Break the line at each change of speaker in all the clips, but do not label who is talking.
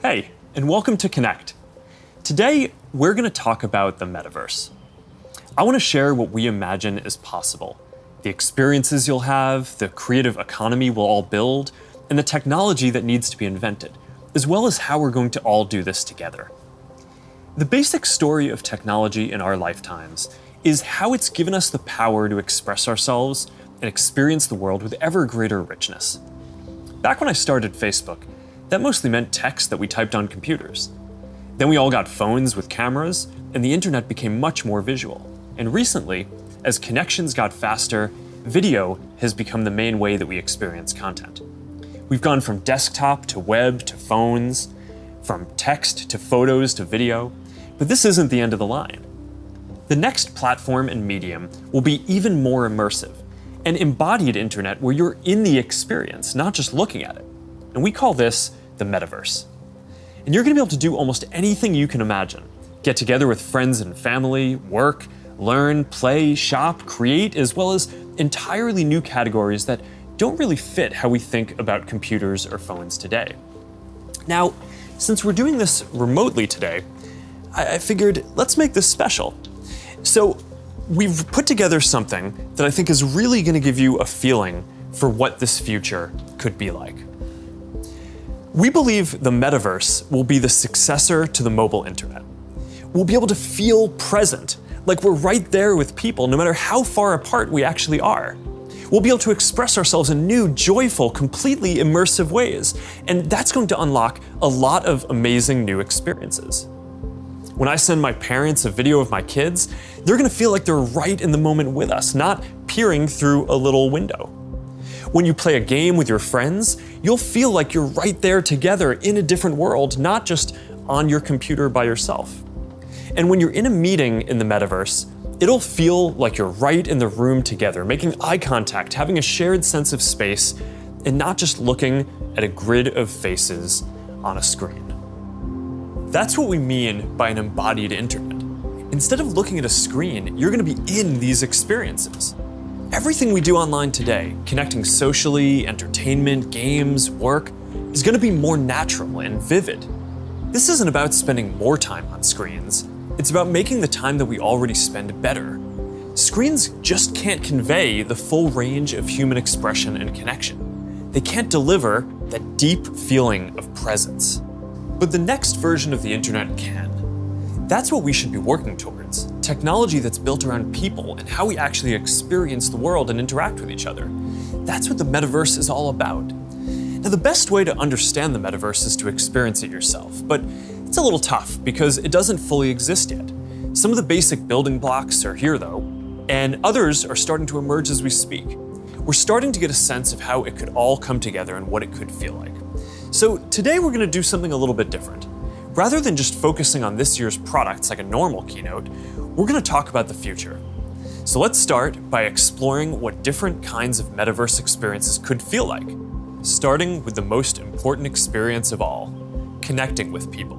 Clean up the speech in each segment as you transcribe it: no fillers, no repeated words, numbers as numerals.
Hey, and welcome to Connect. Today, we're going to talk about the Metaverse. I want to share what we imagine is possible, the experiences you'll have, the creative economy we'll all build, and the technology that needs to be invented, as well as how we're going to all do this together. The basic story of technology in our lifetimes is how it's given us the power to express ourselves and experience the world with ever greater richness. Back when I started Facebook, that mostly meant text that we typed on computers. Then we all got phones with cameras, and the internet became much more visual. And recently, as connections got faster, video has become the main way that we experience content. We've gone from desktop to web to phones, from text to photos to video, but this isn't the end of the line. The next platform and medium will be even more immersive, an embodied internet where you're in the experience, not just looking at it. And we call this the Metaverse. And you're going to be able to do almost anything you can imagine. Get together with friends and family, work, learn, play, shop, create, as well as entirely new categories that don't really fit how we think about computers or phones today. Now, since we're doing this remotely today, I figured let's make this special. So we've put together something that I think is really going to give you a feeling for what this future could be like. We believe the Metaverse will be the successor to the mobile internet. We'll be able to feel present, like we're right there with people, no matter how far apart we actually are. We'll be able to express ourselves in new, joyful, completely immersive ways, and that's going to unlock a lot of amazing new experiences. When I send my parents a video of my kids, they're going to feel like they're right in the moment with us, not peering through a little window. When you play a game with your friends, you'll feel like you're right there together in a different world, not just on your computer by yourself. And when you're in a meeting in the Metaverse, it'll feel like you're right in the room together, making eye contact, having a shared sense of space, and not just looking at a grid of faces on a screen. That's what we mean by an embodied internet. Instead of looking at a screen, you're going to be in these experiences. Everything we do online today, connecting socially, entertainment, games, work, is going to be more natural and vivid. This isn't about spending more time on screens. It's about making the time that we already spend better. Screens just can't convey the full range of human expression and connection. They can't deliver that deep feeling of presence. But the next version of the internet can. That's what we should be working towards. Technology that's built around people and how we actually experience the world and interact with each other. That's what the Metaverse is all about. Now, the best way to understand the Metaverse is to experience it yourself, but it's a little tough because it doesn't fully exist yet. Some of the basic building blocks are here though, and others are starting to emerge as we speak. We're starting to get a sense of how it could all come together and what it could feel like. So today we're going to do something a little bit different. Rather than just focusing on this year's products like a normal keynote, we're going to talk about the future. So let's start by exploring what different kinds of Metaverse experiences could feel like, starting with the most important experience of all, connecting with people.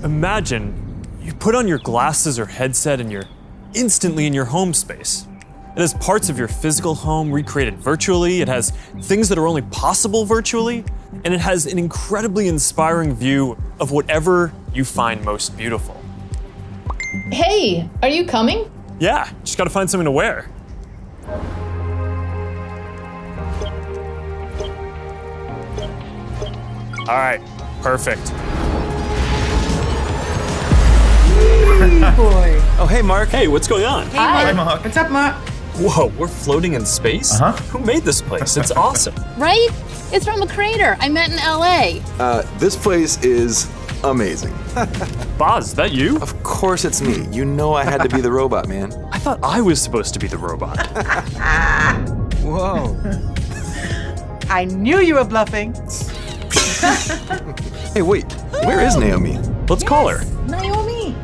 Imagine you put on your glasses or headset and you're instantly in your home space. It has parts of your physical home recreated virtually, it has things that are only possible virtually, and it has an incredibly inspiring view of whatever you find most beautiful.
Hey, are you coming?
Yeah, just gotta find something to wear. All right, perfect.
Boy.
Oh, hey, Mark.
Hey, what's going on?
Hey,
Hi.
Mark. What's up, Mark?
Whoa, we're floating in space? Who made this place? It's awesome.
Right? It's from a crater I met in LA.
This place is amazing.
Boz, is that you?
Of course it's me. You know I had to be the robot, man.
I thought I was supposed to be the robot.
Whoa.
I knew you were bluffing.
Hey, wait. Where is Naomi?
Let's call her.
Naomi.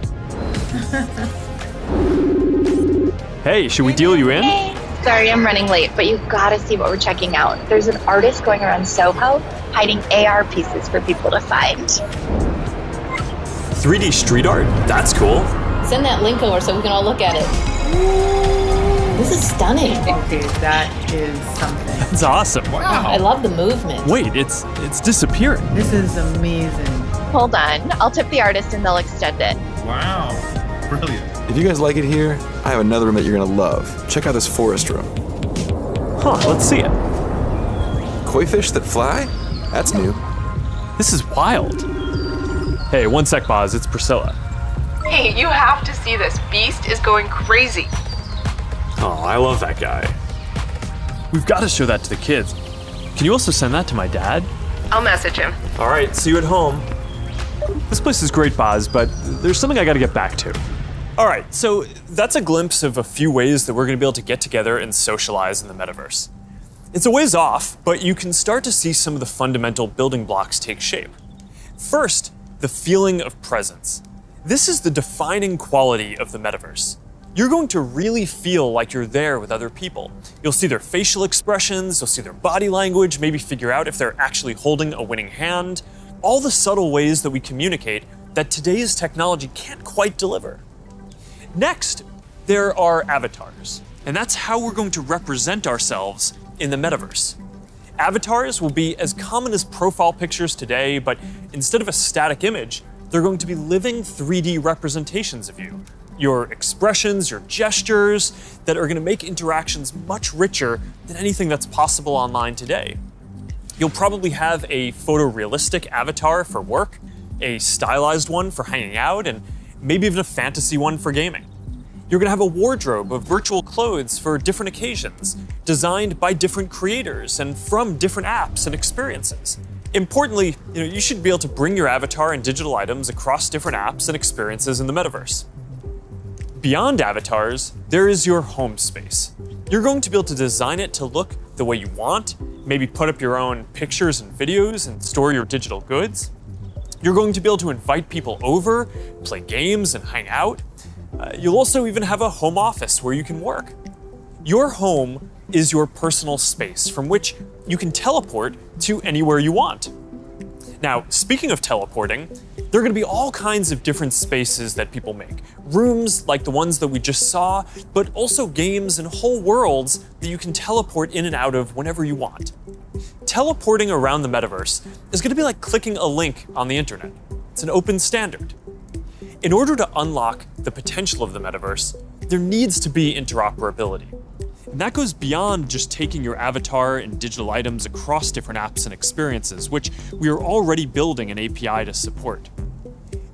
Hey, should we deal you in?
Hey, sorry I'm running late, but you've got to see what we're checking out. There's an artist going around Soho hiding AR pieces for people to find.
3D street art? That's cool.
Send that link over so we can all look at it. This is stunning.
Okay, that is something.
It's awesome.
I love the movement.
Wait, it's disappearing.
This is amazing.
Hold on. I'll tip the artist and they'll extend it.
Wow. Brilliant.
If you guys like it here, I have another room that you're gonna love. Check out this forest room.
Huh, let's see it.
Koi fish that fly? That's new.
This is wild. Hey, one sec, Boz, it's Priscilla.
Hey, you have to see this. Beast is going crazy.
Oh, I love that guy. We've got to show that to the kids. Can you also send that to my dad?
I'll message him.
All right, see you at home. This place is great, Boz, but there's something I got to get back to. All right, so that's a glimpse of a few ways that we're going to be able to get together and socialize in the metaverse. It's a ways off, but you can start to see some of the fundamental building blocks take shape. First, the feeling of presence. This is the defining quality of the metaverse. You're going to really feel like you're there with other people. You'll see their facial expressions, you'll see their body language, maybe figure out if they're actually holding a winning hand. All the subtle ways that we communicate that today's technology can't quite deliver. Next, there are avatars, and that's how we're going to represent ourselves in the metaverse. Avatars will be as common as profile pictures today, but instead of a static image, they're going to be living 3D representations of you. Your expressions, your gestures, that are going to make interactions much richer than anything that's possible online today. You'll probably have a photorealistic avatar for work, a stylized one for hanging out, and maybe even a fantasy one for gaming. You're going to have a wardrobe of virtual clothes for different occasions, designed by different creators and from different apps and experiences. Importantly, you should be able to bring your avatar and digital items across different apps and experiences in the metaverse. Beyond avatars, there is your home space. You're going to be able to design it to look the way you want, maybe put up your own pictures and videos and store your digital goods. You're going to be able to invite people over, play games, and hang out. You'll also even have a home office where you can work. Your home is your personal space from which you can teleport to anywhere you want. Now, speaking of teleporting, there are going to be all kinds of different spaces that people make. Rooms like the ones that we just saw, but also games and whole worlds that you can teleport in and out of whenever you want. Teleporting around the metaverse is going to be like clicking a link on the internet. It's an open standard. In order to unlock the potential of the metaverse, there needs to be interoperability. And that goes beyond just taking your avatar and digital items across different apps and experiences, which we are already building an API to support.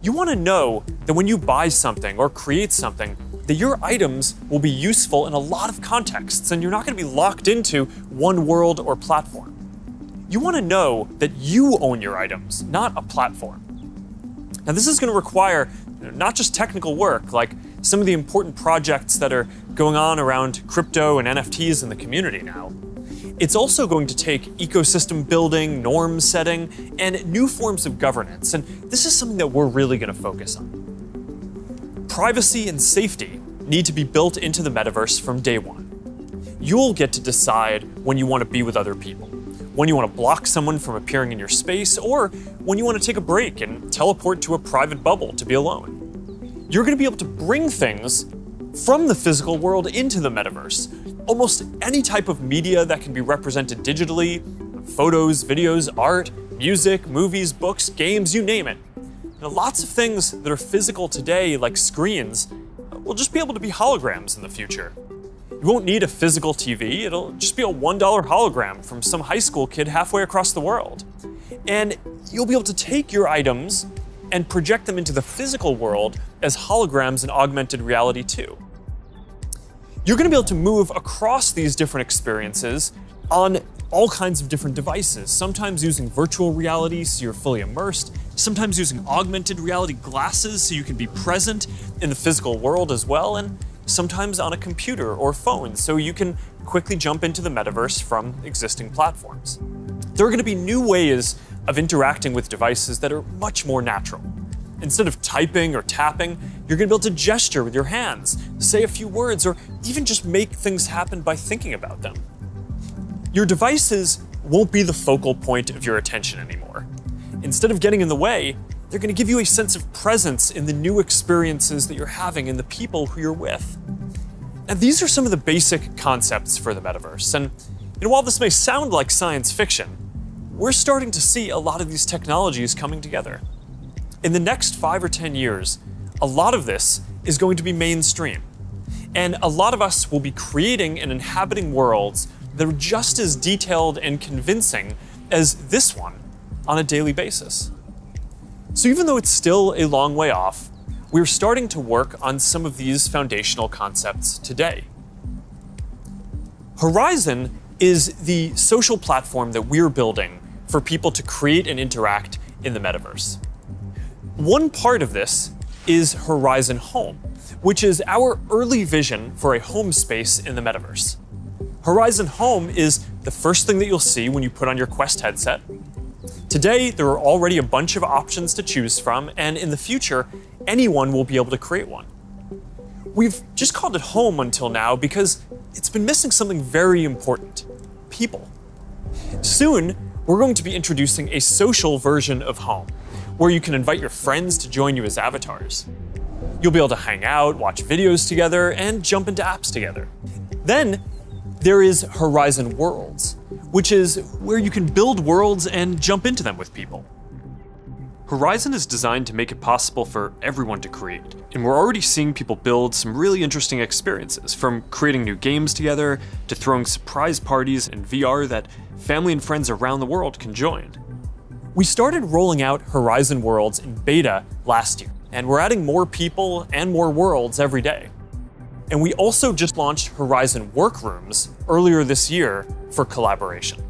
You want to know that when you buy something or create something, that your items will be useful in a lot of contexts and you're not going to be locked into one world or platform. You want to know that you own your items, not a platform. Now, this is going to require not just technical work, like some of the important projects that are going on around crypto and NFTs in the community now. It's also going to take ecosystem building, norm setting, and new forms of governance, and this is something that we're really going to focus on. Privacy and safety need to be built into the metaverse from day one. You'll get to decide when you want to be with other people, when you want to block someone from appearing in your space, or when you want to take a break and teleport to a private bubble to be alone. You're going to be able to bring things from the physical world into the metaverse. Almost any type of media that can be represented digitally, photos, videos, art, music, movies, books, games, you name it. Lots of things that are physical today, like screens, will just be able to be holograms in the future. You won't need a physical TV, it'll just be a $1 hologram from some high school kid halfway across the world. And you'll be able to take your items and project them into the physical world as holograms in augmented reality too. You're going to be able to move across these different experiences on all kinds of different devices, sometimes using virtual reality so you're fully immersed, sometimes using augmented reality glasses so you can be present in the physical world as well, and sometimes on a computer or phone so you can quickly jump into the metaverse from existing platforms. There are going to be new ways of interacting with devices that are much more natural. Instead of typing or tapping, you're going to be able to gesture with your hands, say a few words, or even just make things happen by thinking about them. Your devices won't be the focal point of your attention anymore. Instead of getting in the way, they're going to give you a sense of presence in the new experiences that you're having and the people who you're with. Now, these are some of the basic concepts for the metaverse. And while this may sound like science fiction, we're starting to see a lot of these technologies coming together. In the next 5 or 10 years, a lot of this is going to be mainstream. And a lot of us will be creating and inhabiting worlds that are just as detailed and convincing as this one on a daily basis. So even though it's still a long way off, we're starting to work on some of these foundational concepts today. Horizon is the social platform that we're building for people to create and interact in the metaverse. One part of this is Horizon Home, which is our early vision for a home space in the metaverse. Horizon Home is the first thing that you'll see when you put on your Quest headset. Today, there are already a bunch of options to choose from, and in the future, anyone will be able to create one. We've just called it home until now because it's been missing something very important: people. Soon, we're going to be introducing a social version of home, where you can invite your friends to join you as avatars. You'll be able to hang out, watch videos together, and jump into apps together. Then, there is Horizon Worlds, which is where you can build worlds and jump into them with people. Horizon is designed to make it possible for everyone to create, and we're already seeing people build some really interesting experiences, from creating new games together to throwing surprise parties in VR that family and friends around the world can join. We started rolling out Horizon Worlds in beta last year, and we're adding more people and more worlds every day. And we also just launched Horizon Workrooms earlier this year for collaboration.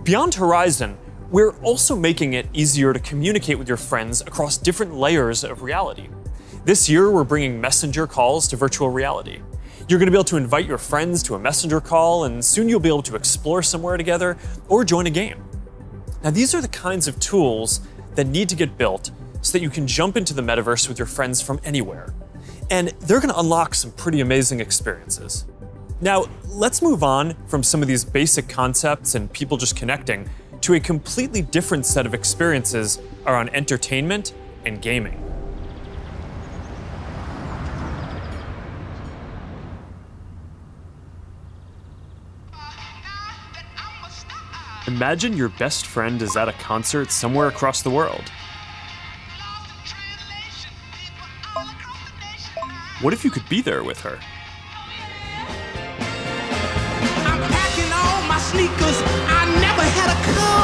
Beyond Horizon, we're also making it easier to communicate with your friends across different layers of reality. This year, we're bringing messenger calls to virtual reality. You're going to be able to invite your friends to a messenger call, and soon you'll be able to explore somewhere together or join a game. Now, these are the kinds of tools that need to get built so that you can jump into the metaverse with your friends from anywhere. And they're going to unlock some pretty amazing experiences. Now, let's move on from some of these basic concepts and people just connecting to a completely different set of experiences around entertainment and gaming. Imagine your best friend is at a concert somewhere across the world. What if you could be there with her?
I'm packing all my sneakers. I never had a car.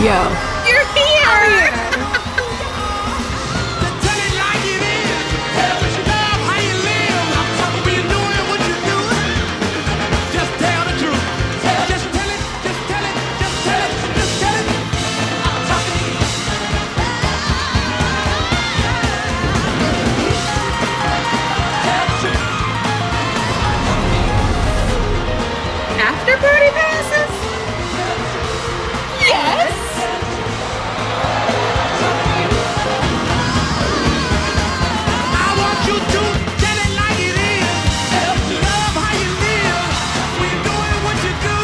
Yo. You're here!
Tell it like it is. Tell what you love, how you live. When you're doing what you do, just tell the truth. Just tell it, just tell it, just tell it, just tell it. I'm talking to you.
After party passes? Yes!
I want you to tell it like it is. Love how you live. When you're doing what you do,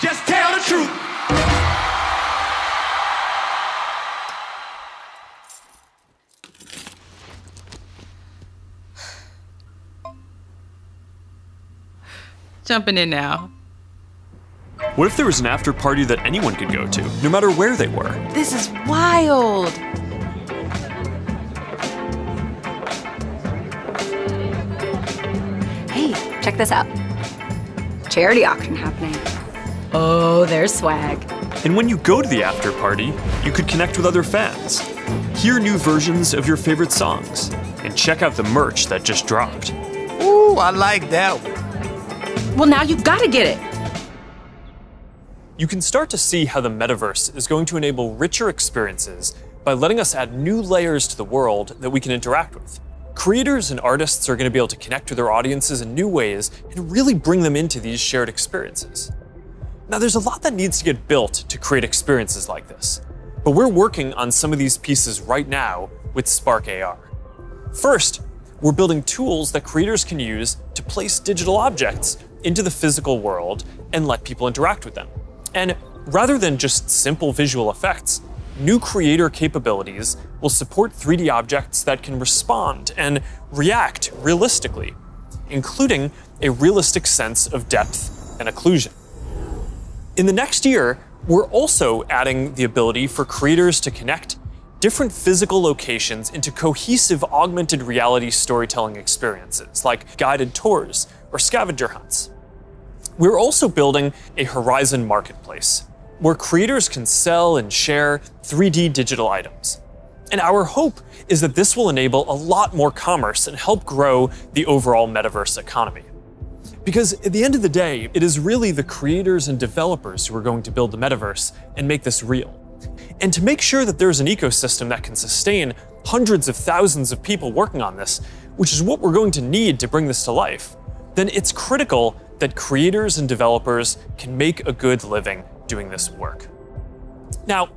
just tell the truth.
Jumping in now.
What if there was an after party that anyone could go to, no matter where they were?
This is wild.
Hey, check this out. Charity auction happening.
Oh, there's swag.
And when you go to the after party, you could connect with other fans, hear new versions of your favorite songs, and check out the merch that just dropped.
Ooh, I like that one.
Well, now you've got to get it.
You can start to see how the metaverse is going to enable richer experiences by letting us add new layers to the world that we can interact with. Creators and artists are going to be able to connect with their audiences in new ways and really bring them into these shared experiences. Now, there's a lot that needs to get built to create experiences like this, but we're working on some of these pieces right now with Spark AR. First, we're building tools that creators can use to place digital objects into the physical world and let people interact with them. And rather than just simple visual effects, new creator capabilities will support 3D objects that can respond and react realistically, including a realistic sense of depth and occlusion. In the next year, we're also adding the ability for creators to connect different physical locations into cohesive augmented reality storytelling experiences, like guided tours or scavenger hunts. We're also building a Horizon marketplace, where creators can sell and share 3D digital items. And our hope is that this will enable a lot more commerce and help grow the overall metaverse economy. Because at the end of the day, it is really the creators and developers who are going to build the metaverse and make this real. And to make sure that there's an ecosystem that can sustain hundreds of thousands of people working on this, which is what we're going to need to bring this to life, then it's critical that creators and developers can make a good living doing this work. Now,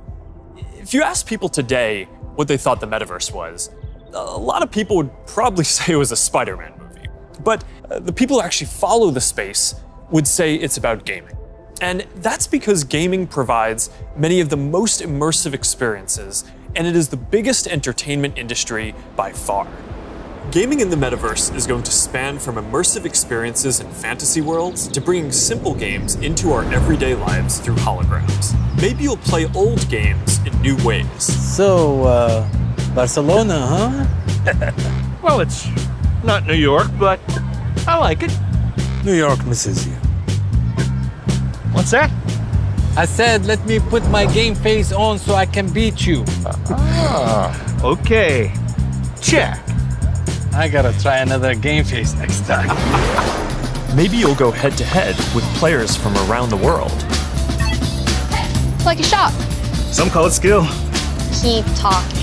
if you ask people today what they thought the metaverse was, a lot of people would probably say it was a Spider-Man movie. But the people who actually follow the space would say it's about gaming. And that's because gaming provides many of the most immersive experiences, and it is the biggest entertainment industry by far. Gaming in the metaverse is going to span from immersive experiences in fantasy worlds to bringing simple games into our everyday lives through holograms. Maybe you'll play old games in new ways.
So, Barcelona, huh?
Well, it's not New York, but I like it.
New York misses you.
What's that?
I said, let me put my game face on so I can beat you.
Okay. Check.
I gotta try another game face next time.
Maybe you'll go head-to-head with players from around the world.
It's like a shop.
Some call it skill.
Keep talking.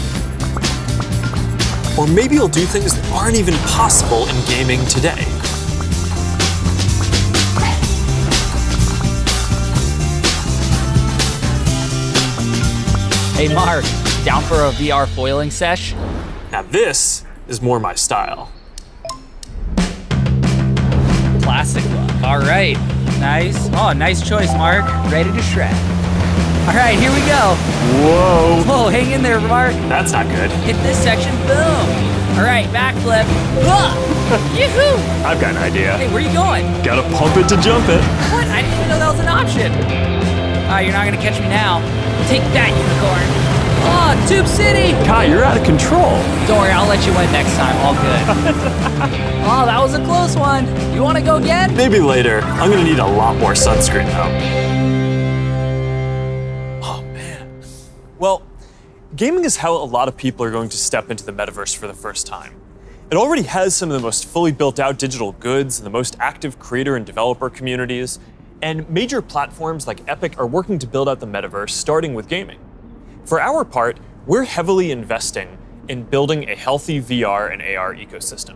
Or maybe you'll do things that aren't even possible in gaming today.
Hey Mark, down for a VR foiling sesh?
Now this is more my style.
Classic look. All right, nice. Oh, nice choice, Mark. Ready to shred. All right, here we go.
Whoa.
Whoa, hang in there, Mark.
That's not good.
Hit this section, boom. All right, backflip. Yoo-hoo!
I've got an idea.
Hey, where are you going?
Gotta pump it to jump it.
What? I didn't even know that was an option. All right, you're not gonna catch me now. Take that, unicorn. Oh, Tube City!
Kai, you're out of control.
Don't worry, I'll let you win next time. All good. Oh, that was a close one. You want to go again?
Maybe later. I'm gonna need a lot more sunscreen though. Oh man. Well, gaming is how a lot of people are going to step into the metaverse for the first time. It already has some of the most fully built out digital goods and the most active creator and developer communities, and major platforms like Epic are working to build out the metaverse, starting with gaming. For our part, we're heavily investing in building a healthy VR and AR ecosystem,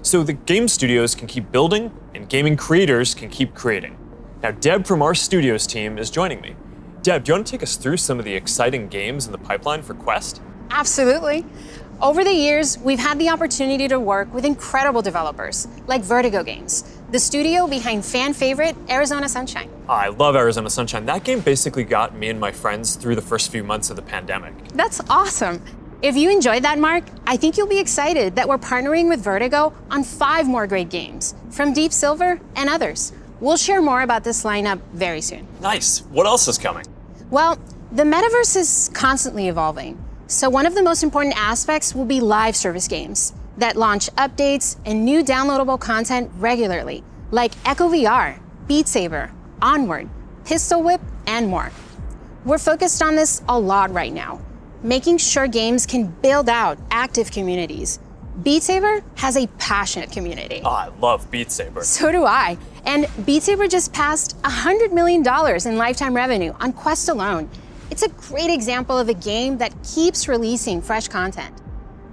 so the game studios can keep building and gaming creators can keep creating. Now, Deb from our studios team is joining me. Deb, do you want to take us through some of the exciting games in the pipeline for Quest?
Absolutely. Over the years, we've had the opportunity to work with incredible developers like Vertigo Games, the studio behind fan favorite Arizona Sunshine.
I love Arizona Sunshine. That game basically got me and my friends through the first few months of the pandemic.
That's awesome. If you enjoyed that, Mark, I think you'll be excited that we're partnering with Vertigo on 5 more great games from Deep Silver and others. We'll share more about this lineup very soon.
Nice. What else is coming?
Well, the metaverse is constantly evolving. So one of the most important aspects will be live service games that launch updates and new downloadable content regularly, like Echo VR, Beat Saber, Onward, Pistol Whip, and more. We're focused on this a lot right now, making sure games can build out active communities. Beat Saber has a passionate community.
Oh, I love Beat Saber.
So do I. And Beat Saber just passed $100 million in lifetime revenue on Quest alone. It's a great example of a game that keeps releasing fresh content.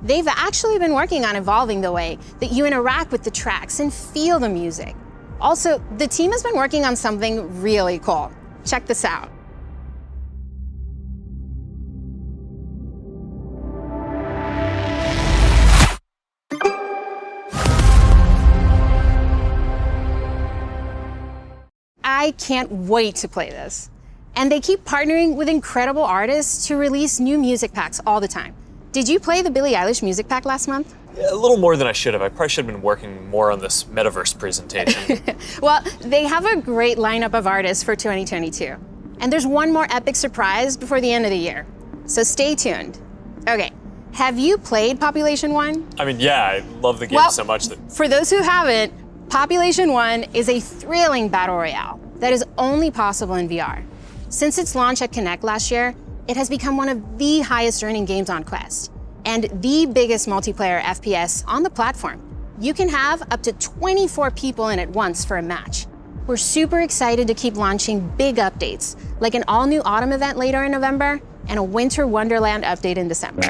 They've actually been working on evolving the way that you interact with the tracks and feel the music. Also, the team has been working on something really cool. Check this out. I can't wait to play this. And they keep partnering with incredible artists to release new music packs all the time. Did you play the Billie Eilish music pack last month?
Yeah, a little more than I should have. I probably should have been working more on this Metaverse presentation.
Well, they have a great lineup of artists for 2022. And there's one more epic surprise before the end of the year. So stay tuned. Okay, have you played Population 1?
I mean, yeah, I love the game so much that...
For those who haven't, Population 1 is a thrilling battle royale that is only possible in VR. Since its launch at Connect last year, it has become one of the highest earning games on Quest and the biggest multiplayer FPS on the platform. You can have up to 24 people in at once for a match. We're super excited to keep launching big updates, like an all-new autumn event later in November and a Winter Wonderland update in December.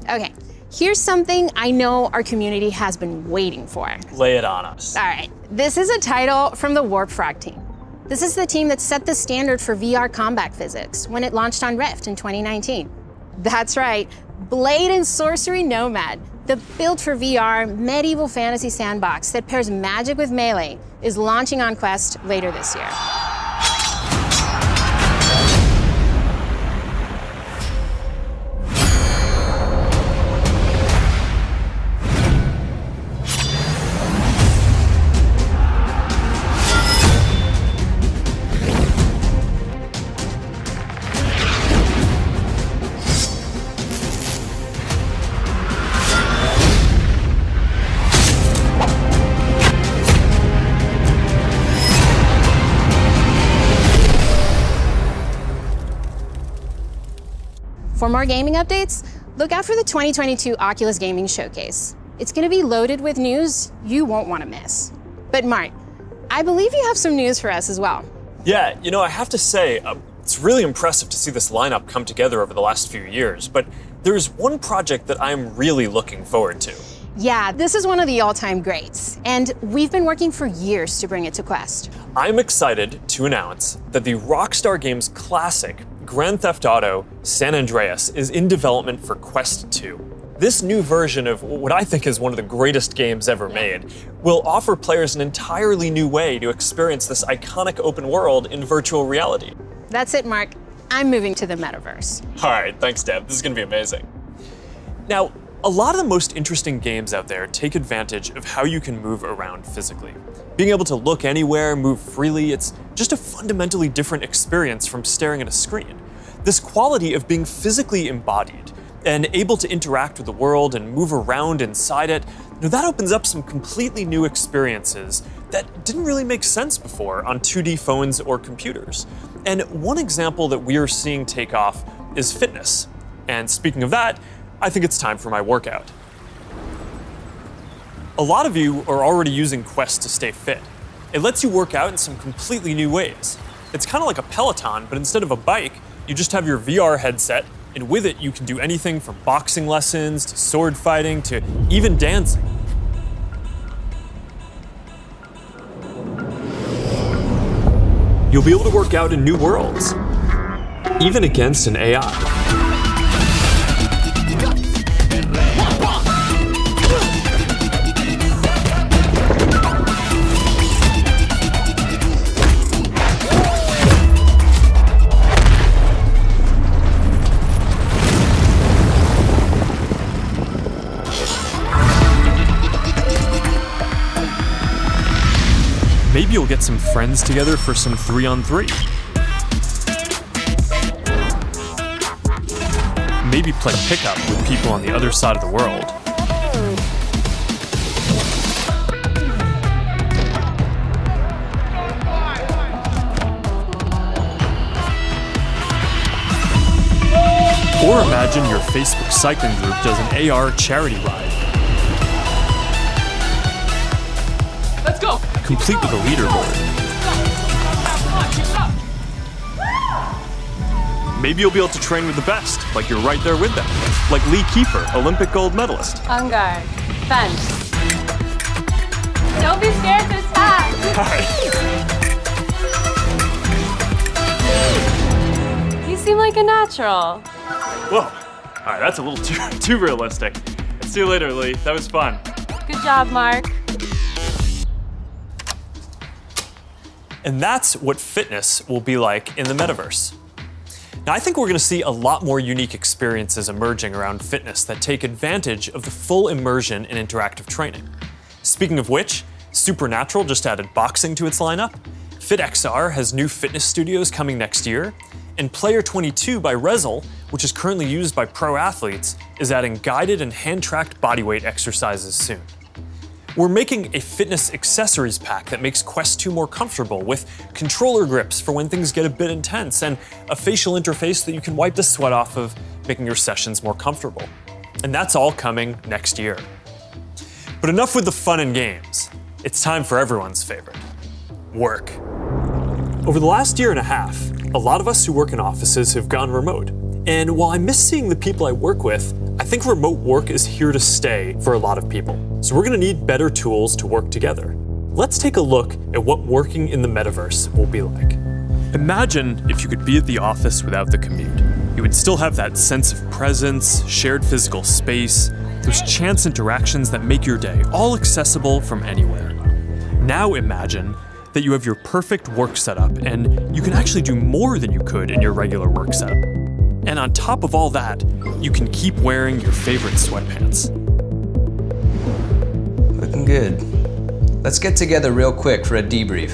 Okay, here's something I know our community has been waiting for.
Lay it on us.
All right, this is a title from the Warp Frog team. This is the team that set the standard for VR combat physics when it launched on Rift in 2019. That's right, Blade and Sorcery Nomad, the built for VR medieval fantasy sandbox that pairs magic with melee, is launching on Quest later this year. For more gaming updates, look out for the 2022 Oculus Gaming Showcase. It's going to be loaded with news you won't want to miss. But Mart, I believe you have some news for us as well.
Yeah, you know, I have to say, it's really impressive to see this lineup come together over the last few years, but there's one project that I'm really looking forward to.
Yeah, this is one of the all-time greats, and we've been working for years to bring it to Quest.
I'm excited to announce that the Rockstar Games classic Grand Theft Auto San Andreas is in development for Quest 2. This new version of what I think is one of the greatest games ever made will offer players an entirely new way to experience this iconic open world in virtual reality.
That's it, Mark. I'm moving to the Metaverse.
All right, thanks, Deb. This is going to be amazing. Now, a lot of the most interesting games out there take advantage of how you can move around physically. Being able to look anywhere, move freely, it's just a fundamentally different experience from staring at a screen. This quality of being physically embodied and able to interact with the world and move around inside it, that opens up some completely new experiences that didn't really make sense before on 2D phones or computers. And one example that we are seeing take off is fitness. And speaking of that, I think it's time for my workout. A lot of you are already using Quest to stay fit. It lets you work out in some completely new ways. It's kind of like a Peloton, but instead of a bike, you just have your VR headset, and with it you can do anything from boxing lessons to sword fighting to even dancing. You'll be able to work out in new worlds, even against an AI. Maybe you'll get some friends together for some 3-on-3. Maybe play pickup with people on the other side of the world. Or Or imagine your Facebook cycling group does an AR charity ride.
Let's go.
Complete with a leaderboard. Maybe you'll be able to train with the best, like you're right there with them. Like Lee Kiefer, Olympic gold medalist.
On guard. Fence. Don't be scared this time. You seem like a natural.
Whoa. All right, that's a little too realistic. See you later, Lee. That was fun.
Good job, Mark.
And that's what fitness will be like in the metaverse. Now, I think we're going to see a lot more unique experiences emerging around fitness that take advantage of the full immersion in interactive training. Speaking of which, Supernatural just added boxing to its lineup, FitXR has new fitness studios coming next year, and Player 22 by Rezel, which is currently used by pro athletes, is adding guided and hand-tracked bodyweight exercises soon. We're making a fitness accessories pack that makes Quest 2 more comfortable, with controller grips for when things get a bit intense, and a facial interface that you can wipe the sweat off of, making your sessions more comfortable. And that's all coming next year. But enough with the fun and games. It's time for everyone's favorite, work. Over the last year and a half, a lot of us who work in offices have gone remote. And while I miss seeing the people I work with, I think remote work is here to stay for a lot of people. So we're gonna need better tools to work together. Let's take a look at what working in the metaverse will be like. Imagine if you could be at the office without the commute. You would still have that sense of presence, shared physical space, those chance interactions that make your day all accessible from anywhere. Now imagine that you have your perfect work setup and you can actually do more than you could in your regular work setup. And on top of all that, you can keep wearing your favorite sweatpants.
Looking good. Let's get together real quick for a debrief.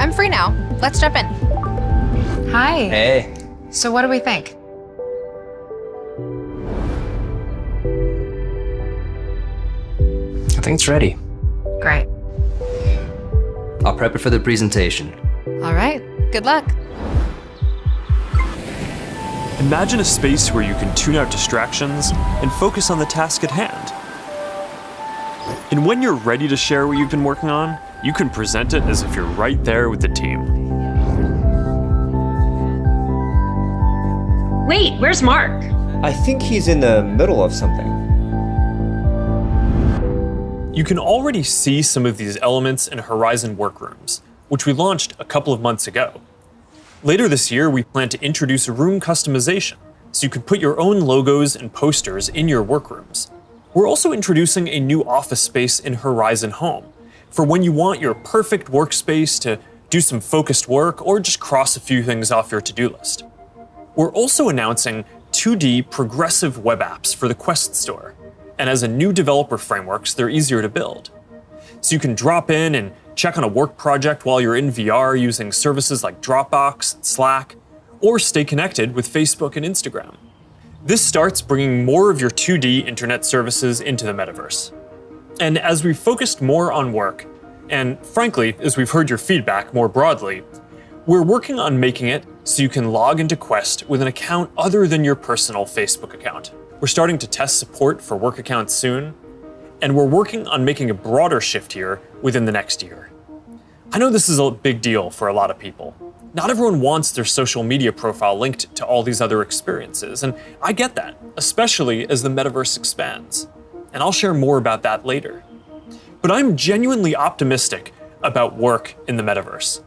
I'm free now. Let's jump in. Hi.
Hey.
So what do we think?
I think it's ready.
Great.
I'll prep it for the presentation.
All right. Good luck.
Imagine a space where you can tune out distractions and focus on the task at hand. And when you're ready to share what you've been working on, you can present it as if you're right there with the team.
Wait, where's Mark?
I think he's in the middle of something.
You can already see some of these elements in Horizon Workrooms, which we launched a couple of months ago. Later this year, we plan to introduce room customization, so you can put your own logos and posters in your workrooms. We're also introducing a new office space in Horizon Home, for when you want your perfect workspace to do some focused work or just cross a few things off your to-do list. We're also announcing 2D progressive web apps for the Quest Store. And as a new developer frameworks, they're easier to build. So you can drop in and check on a work project while you're in VR using services like Dropbox and Slack, or stay connected with Facebook and Instagram. This starts bringing more of your 2D internet services into the metaverse. And as we've focused more on work, and frankly, as we've heard your feedback more broadly, we're working on making it so you can log into Quest with an account other than your personal Facebook account. We're starting to test support for work accounts soon, and we're working on making a broader shift here within the next year. I know this is a big deal for a lot of people. Not everyone wants their social media profile linked to all these other experiences, and I get that, especially as the metaverse expands. And I'll share more about that later. But I'm genuinely optimistic about work in the metaverse.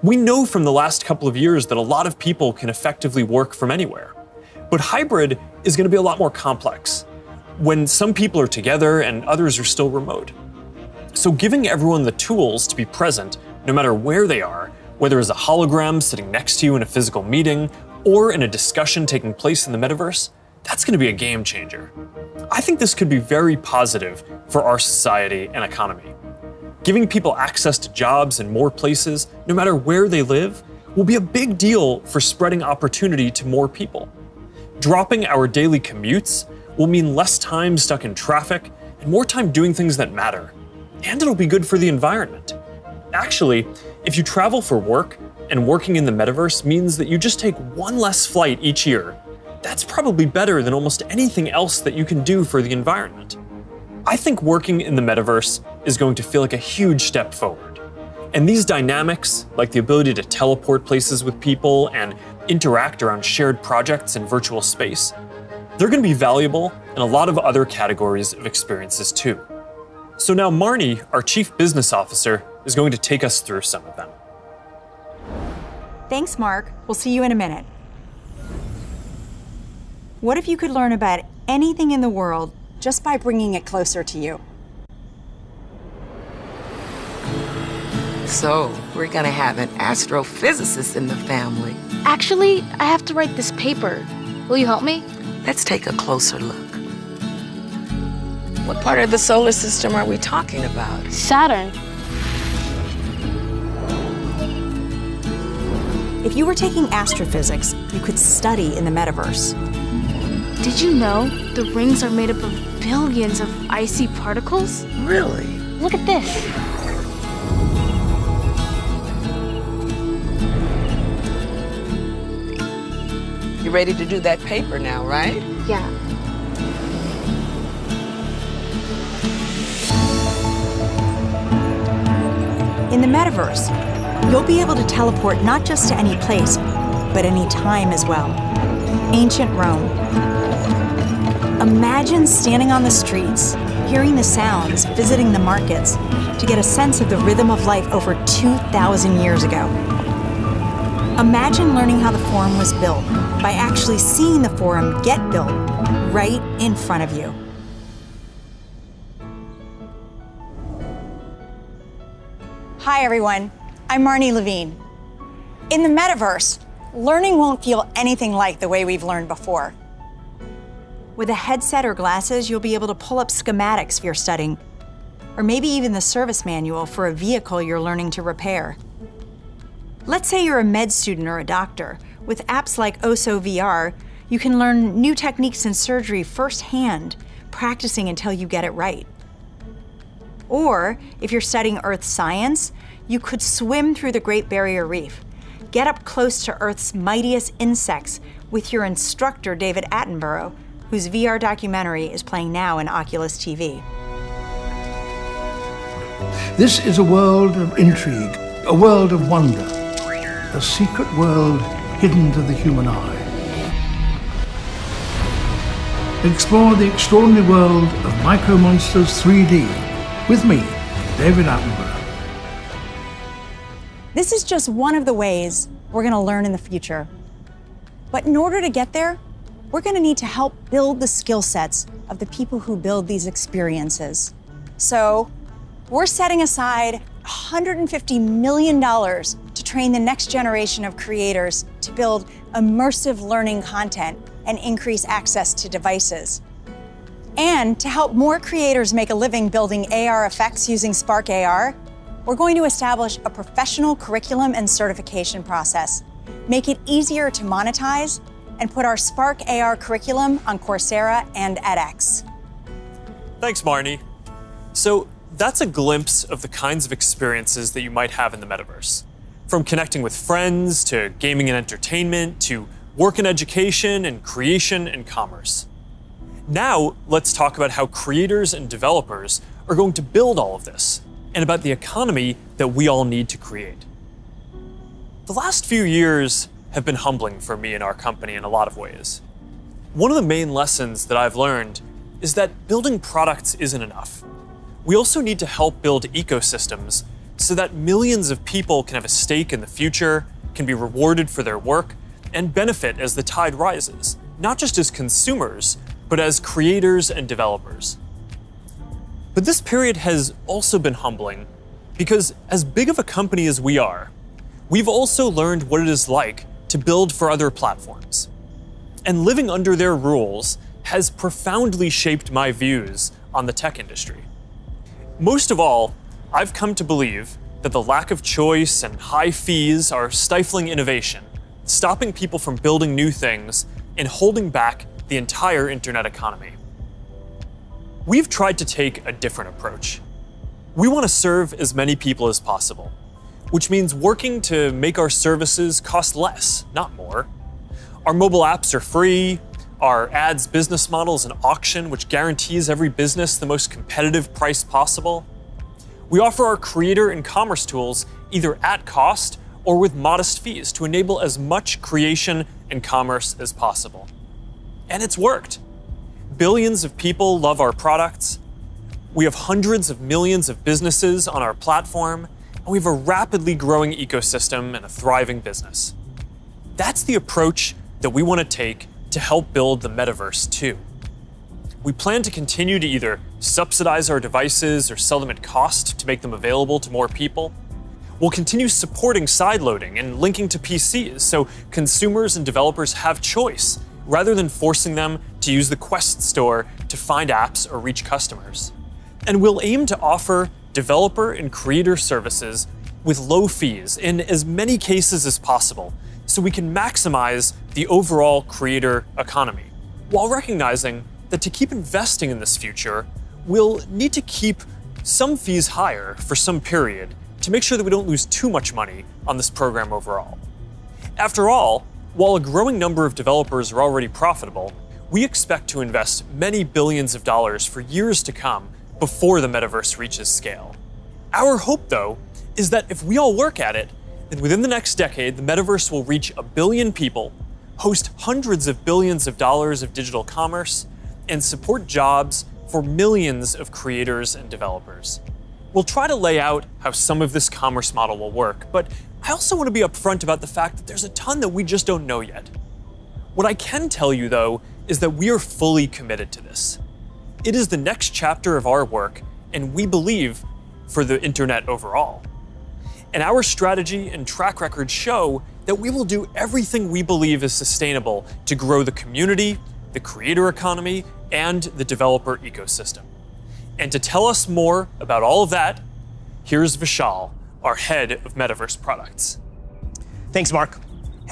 We know from the last couple of years that a lot of people can effectively work from anywhere. But hybrid is going to be a lot more complex, when some people are together and others are still remote. So giving everyone the tools to be present, no matter where they are, whether as a hologram sitting next to you in a physical meeting, or in a discussion taking place in the metaverse, that's going to be a game changer. I think this could be very positive for our society and economy. Giving people access to jobs in more places, no matter where they live, will be a big deal for spreading opportunity to more people. Dropping our daily commutes will mean less time stuck in traffic and more time doing things that matter. and it'll be good for the environment. Actually, if you travel for work and working in the metaverse means that you just take one less flight each year, that's probably better than almost anything else that you can do for the environment. I think working in the metaverse is going to feel like a huge step forward. And these dynamics, like the ability to teleport places with people and interact around shared projects in virtual space, they're going to be valuable in a lot of other categories of experiences too. So now Marnie, our Chief Business Officer, is going to take us through some of them.
Thanks, Mark. We'll see you in a minute. What if you could learn about anything in the world just by bringing it closer to you?
So, we're gonna have an astrophysicist in the family.
Actually, I have to write this paper. Will you help me?
Let's take a closer look. What part of the solar system are we talking about?
Saturn.
If you were taking astrophysics, you could study in the metaverse.
Did you know the rings are made up of billions of icy particles?
Really?
Look at this.
You ready to do that paper now, right?
Yeah.
In the metaverse, you'll be able to teleport not just to any place, but any time as well. Ancient Rome. Imagine standing on the streets, hearing the sounds, visiting the markets, to get a sense of the rhythm of life over 2,000 years ago. Imagine learning how the Forum was built by actually seeing the Forum get built right in front of you. Hi, everyone. I'm Marnie Levine. In the metaverse, learning won't feel anything like the way we've learned before. With a headset or glasses, you'll be able to pull up schematics for your studying, or maybe even the service manual for a vehicle you're learning to repair. Let's say you're a med student or a doctor. With apps like OSO VR, you can learn new techniques in surgery firsthand, practicing until you get it right. Or if you're studying Earth science, you could swim through the Great Barrier Reef, get up close to Earth's mightiest insects with your instructor, David Attenborough, whose VR documentary is playing now in Oculus TV.
This is a world of intrigue, a world of wonder, a secret world hidden to the human eye. Explore the extraordinary world of Micro Monsters 3D with me, David Attenborough.
This is just one of the ways we're going to learn in the future. But in order to get there, we're going to need to help build the skill sets of the people who build these experiences. So we're setting aside $150 million to train the next generation of creators to build immersive learning content and increase access to devices. And to help more creators make a living building AR effects using Spark AR, we're going to establish a professional curriculum and certification process, make it easier to monetize, and put our Spark AR curriculum on Coursera and edX.
Thanks, Marnie. So that's a glimpse of the kinds of experiences that you might have in the metaverse. From connecting with friends, to gaming and entertainment, to work and education, and creation and commerce. Now, let's talk about how creators and developers are going to build all of this, and about the economy that we all need to create. The last few years have been humbling for me and our company in a lot of ways. One of the main lessons that I've learned is that building products isn't enough. We also need to help build ecosystems so that millions of people can have a stake in the future, can be rewarded for their work, and benefit as the tide rises, not just as consumers, but as creators and developers. But this period has also been humbling because as big of a company as we are, we've also learned what it is like to build for other platforms. And living under their rules has profoundly shaped my views on the tech industry. Most of all, I've come to believe that the lack of choice and high fees are stifling innovation, stopping people from building new things, and holding back the entire internet economy. We've tried to take a different approach. We want to serve as many people as possible, which means working to make our services cost less, not more. Our mobile apps are free. Our ads business model is an auction which guarantees every business the most competitive price possible. We offer our creator and commerce tools either at cost or with modest fees to enable as much creation and commerce as possible. And it's worked. Billions of people love our products. We have hundreds of millions of businesses on our platform, and we have a rapidly growing ecosystem and a thriving business. That's the approach that we want to take to help build the metaverse too. We plan to continue to either subsidize our devices or sell them at cost to make them available to more people. We'll continue supporting sideloading and linking to PCs so consumers and developers have choice rather than forcing them to use the Quest store to find apps or reach customers. And we'll aim to offer developer and creator services with low fees in as many cases as possible so we can maximize the overall creator economy, while recognizing that to keep investing in this future, we'll need to keep some fees higher for some period to make sure that we don't lose too much money on this program overall. After all, while a growing number of developers are already profitable, we expect to invest many billions of dollars for years to come before the metaverse reaches scale. Our hope, though, is that if we all work at it, then within the next decade, the metaverse will reach 1 billion people, host hundreds of billions of dollars of digital commerce, and support jobs for millions of creators and developers. We'll try to lay out how some of this commerce model will work, but I also want to be upfront about the fact that there's a ton that we just don't know yet. What I can tell you, though, is that we are fully committed to this. It is the next chapter of our work, and we believe for the internet overall. And our strategy and track record show that we will do everything we believe is sustainable to grow the community, the creator economy, and the developer ecosystem. And to tell us more about all of that, here's Vishal, our head of Metaverse products.
Thanks, Mark.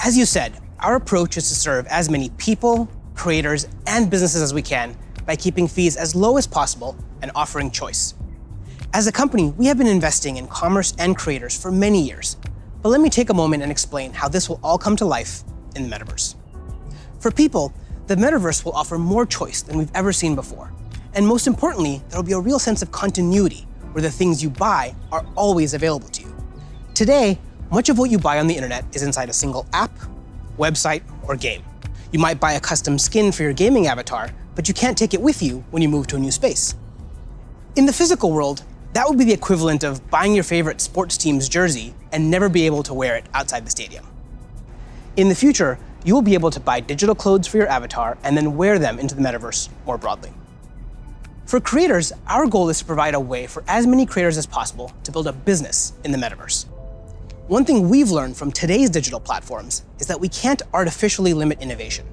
As you said, our approach is to serve as many people, creators, and businesses as we can by keeping fees as low as possible and offering choice. As a company, we have been investing in commerce and creators for many years. But let me take a moment and explain how this will all come to life in the metaverse. For people, the metaverse will offer more choice than we've ever seen before. And most importantly, there will be a real sense of continuity where the things you buy are always available to you. Today, much of what you buy on the internet is inside a single app, website, or game. You might buy a custom skin for your gaming avatar, but you can't take it with you when you move to a new space. In the physical world, that would be the equivalent of buying your favorite sports team's jersey and never be able to wear it outside the stadium. In the future, you will be able to buy digital clothes for your avatar and then wear them into the metaverse more broadly. For creators, our goal is to provide a way for as many creators as possible to build a business in the metaverse. One thing we've learned from today's digital platforms is that we can't artificially limit innovation.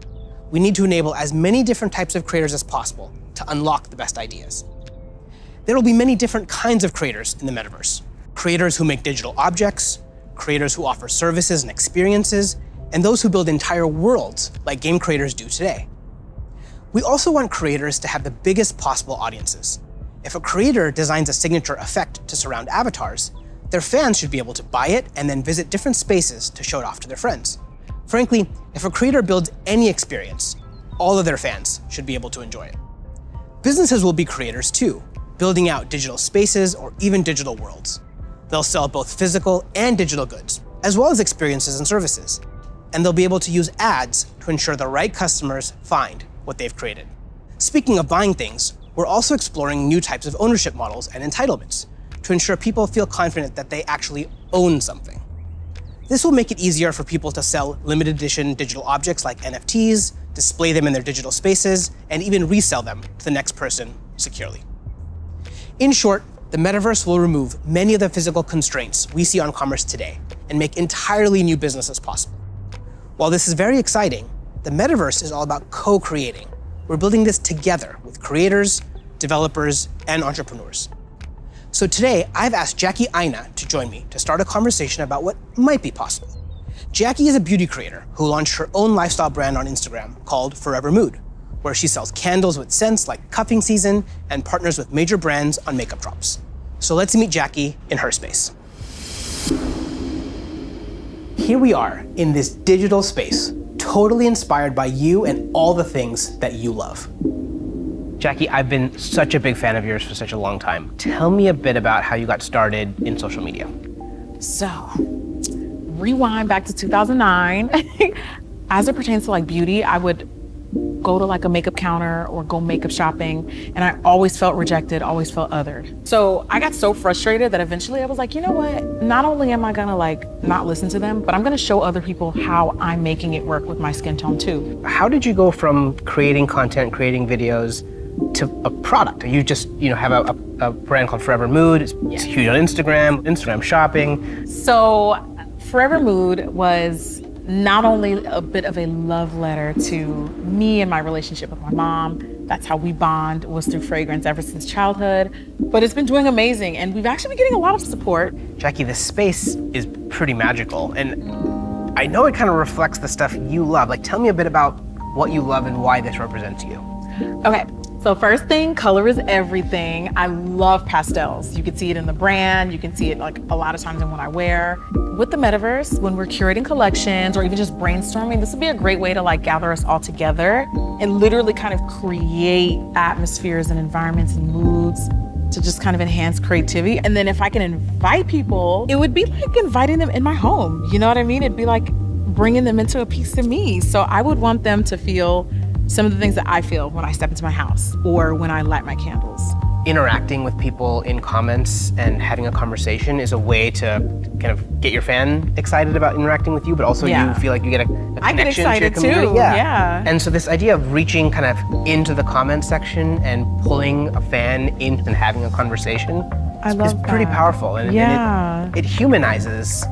We need to enable as many different types of creators as possible to unlock the best ideas. There will be many different kinds of creators in the metaverse. Creators who make digital objects, creators who offer services and experiences, and those who build entire worlds like game creators do today. We also want creators to have the biggest possible audiences. If a creator designs a signature effect to surround avatars, their fans should be able to buy it and then visit different spaces to show it off to their friends. Frankly, if a creator builds any experience, all of their fans should be able to enjoy it. Businesses will be creators too, building out digital spaces or even digital worlds. They'll sell both physical and digital goods, as well as experiences and services. And they'll be able to use ads to ensure the right customers find what they've created. Speaking of buying things, we're also exploring new types of ownership models and entitlements to ensure people feel confident that they actually own something. This will make it easier for people to sell limited edition digital objects like NFTs, display them in their digital spaces, and even resell them to the next person securely. In short, the metaverse will remove many of the physical constraints we see on commerce today and make entirely new businesses possible. While this is very exciting, the metaverse is all about co-creating. We're building this together with creators, developers, and entrepreneurs. So today, I've asked Jackie Aina to join me to start a conversation about what might be possible. Jackie is a beauty creator who launched her own lifestyle brand on Instagram called Forever Mood, where she sells candles with scents like cuffing season and partners with major brands on makeup drops. So let's meet Jackie in her space. Here we are in this digital space, totally inspired by you and all the things that you love. Jackie, I've been such a big fan of yours for such a long time. Tell me a bit about how you got started in social media.
So, rewind back to 2009. As it pertains to like beauty, I would go to like a makeup counter or go makeup shopping, and I always felt rejected, always felt othered. So I got so frustrated that eventually I was like, you know what? Not only am I gonna like not listen to them, but I'm gonna show other people how I'm making it work with my skin tone too.
How did you go from creating content, creating videos, to a product? You just, have a brand called Forever Mood. It's huge on Instagram shopping.
So Forever Mood was not only a bit of a love letter to me and my relationship with my mom. That's how we bond, was through fragrance ever since childhood. But it's been doing amazing, and we've actually been getting a lot of support.
Jackie, this space is pretty magical, and I know it kind of reflects the stuff you love. Like, tell me a bit about what you love and why this represents you.
Okay. So first thing, color is everything. I love pastels. You can see it in the brand. You can see it like a lot of times in what I wear. With the Metaverse, when we're curating collections or even just brainstorming, this would be a great way to like gather us all together and literally kind of create atmospheres and environments and moods to just kind of enhance creativity. And then if I can invite people, it would be like inviting them in my home. You know what I mean? It'd be like bringing them into a piece of me. So I would want them to feel some of the things that I feel when I step into my house or when I light my candles.
Interacting with people in comments and having a conversation is a way to kind of get your fan excited about interacting with you, but also you feel like you get a connection
I get excited
to your community.
too, yeah.
And so this idea of reaching kind of into the comment section and pulling a fan in and having a conversation is pretty powerful. And it humanizes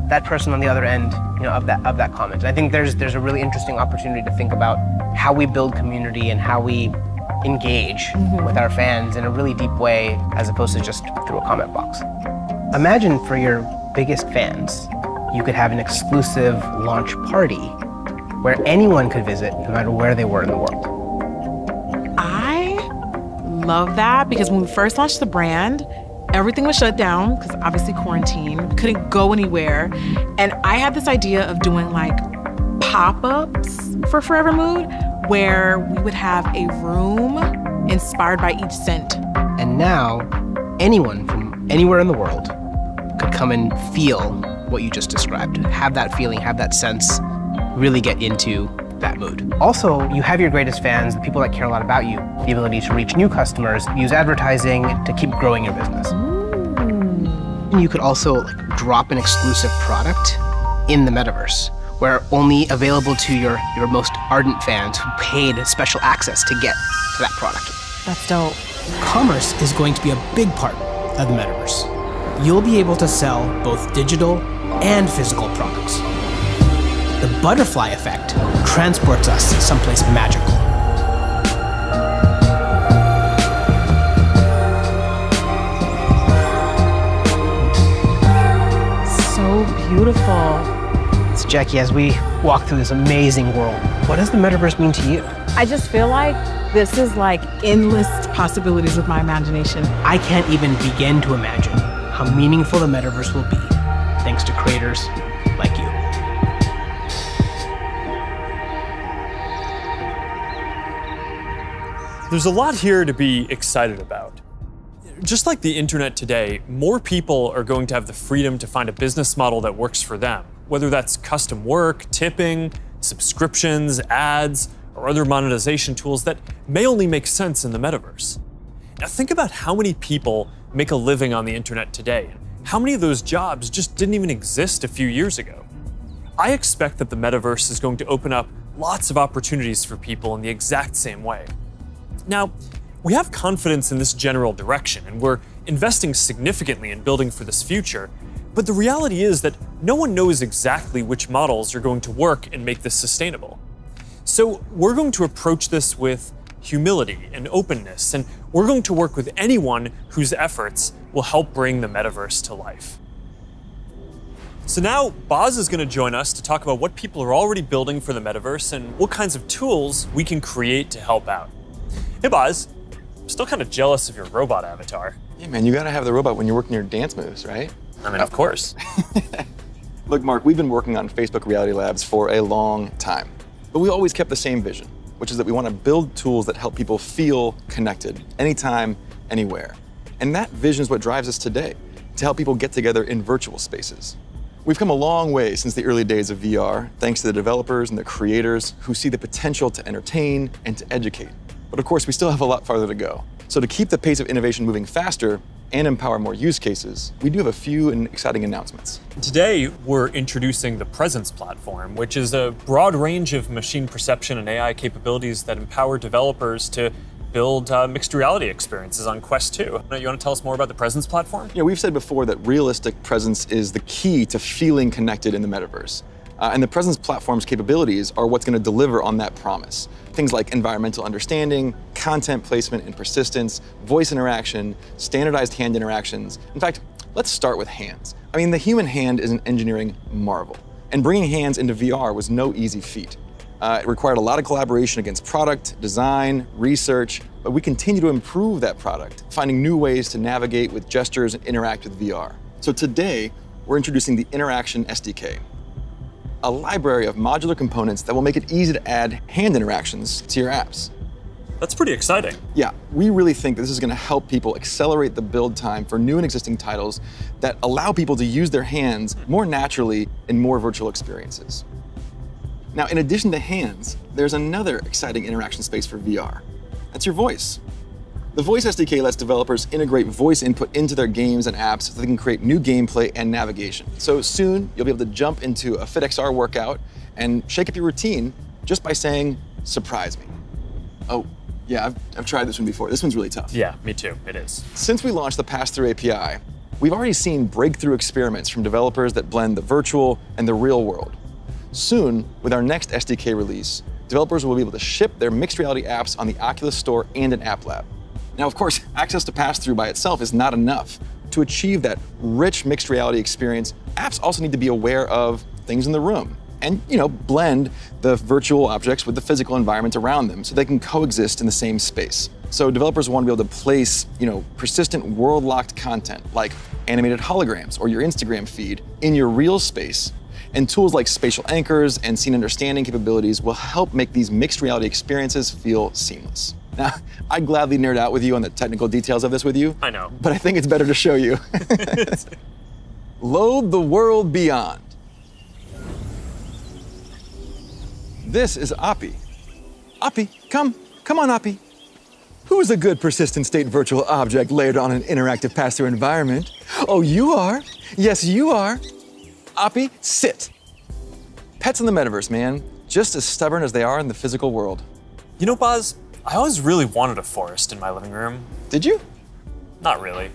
that person on the other end, of that comment. And I think there's a really interesting opportunity to think about how we build community and how we engage with our fans in a really deep way, as opposed to just through a comment box. Imagine for your biggest fans, you could have an exclusive launch party where anyone could visit, no matter where they were in the world.
I love that, because when we first launched the brand, everything was shut down because obviously quarantine, we couldn't go anywhere. And I had this idea of doing like pop-ups for Forever Mood, where we would have a room inspired by each scent.
And now, anyone from anywhere in the world could come and feel what you just described, have that feeling, have that sense, really get into that mood. Also, you have your greatest fans, the people that care a lot about you, the ability to reach new customers, use advertising to keep growing your business. And you could also drop an exclusive product in the Metaverse, where only available to your most ardent fans who paid special access to get to that product.
That's dope.
Commerce is going to be a big part of the Metaverse. You'll be able to sell both digital and physical products. The butterfly effect transports us someplace magical.
So beautiful.
So Jackie, as we walk through this amazing world, what does the Metaverse mean to you?
I just feel like this is like endless possibilities with my imagination.
I can't even begin to imagine how meaningful the Metaverse will be thanks to creators like you.
There's a lot here to be excited about. Just like the internet today, more people are going to have the freedom to find a business model that works for them, whether that's custom work, tipping, subscriptions, ads, or other monetization tools that may only make sense in the Metaverse. Now think about how many people make a living on the internet today. How many of those jobs just didn't even exist a few years ago? I expect that the Metaverse is going to open up lots of opportunities for people in the exact same way. Now, we have confidence in this general direction, and we're investing significantly in building for this future, but the reality is that no one knows exactly which models are going to work and make this sustainable. So we're going to approach this with humility and openness, and we're going to work with anyone whose efforts will help bring the Metaverse to life. So now, Boz is going to join us to talk about what people are already building for the Metaverse and what kinds of tools we can create to help out. Hey Boz, I'm still kind of jealous of your robot avatar.
Yeah, man, you gotta have the robot when you're working your dance moves, right?
I mean, of course.
Look, Mark, we've been working on Facebook Reality Labs for a long time, but we always kept the same vision, which is that we want to build tools that help people feel connected anytime, anywhere. And that vision is what drives us today, to help people get together in virtual spaces. We've come a long way since the early days of VR, thanks to the developers and the creators who see the potential to entertain and to educate. But of course, we still have a lot farther to go. So to keep the pace of innovation moving faster and empower more use cases, we do have a few exciting announcements.
Today, we're introducing the Presence platform, which is a broad range of machine perception and AI capabilities that empower developers to build mixed reality experiences on Quest 2. You want to tell us more about the Presence platform?
Yeah, we've said before that realistic presence is the key to feeling connected in the metaverse. And the Presence platform's capabilities are what's going to deliver on that promise. Things like environmental understanding, content placement and persistence, voice interaction, standardized hand interactions. In fact, let's start with hands. I mean, the human hand is an engineering marvel. And bringing hands into VR was no easy feat. It required a lot of collaboration against product, design, research, but we continue to improve that product, finding new ways to navigate with gestures and interact with VR. So today, we're introducing the Interaction SDK, a library of modular components that will make it easy to add hand interactions to your apps.
That's pretty exciting.
Yeah, we really think this is going to help people accelerate the build time for new and existing titles that allow people to use their hands more naturally in more virtual experiences. Now, in addition to hands, there's another exciting interaction space for VR. That's your voice. The Voice SDK lets developers integrate voice input into their games and apps so they can create new gameplay and navigation. So soon, you'll be able to jump into a FitXR workout and shake up your routine just by saying, "Surprise me." Oh, yeah, I've tried this one before. This one's really tough.
Yeah, me too, it is.
Since we launched the Pass-Through API, we've already seen breakthrough experiments from developers that blend the virtual and the real world. Soon, with our next SDK release, developers will be able to ship their mixed reality apps on the Oculus Store and an App Lab. Now, of course, access to pass-through by itself is not enough. To achieve that rich mixed reality experience, apps also need to be aware of things in the room and, blend the virtual objects with the physical environment around them so they can coexist in the same space. So developers want to be able to place, persistent world-locked content like animated holograms or your Instagram feed in your real space. And tools like spatial anchors and scene understanding capabilities will help make these mixed reality experiences feel seamless. Now, I'd gladly nerd out with you on the technical details of this with you.
I know.
But I think it's better to show you. Load the world beyond. This is Oppie. Oppie, come on, Oppie. Who's a good persistent state virtual object layered on an interactive pass-through environment? Oh, you are. Yes, you are. Oppie, sit. Pets in the metaverse, man. Just as stubborn as they are in the physical world.
You know, Boz, I always really wanted a forest in my living room.
Did you?
Not really.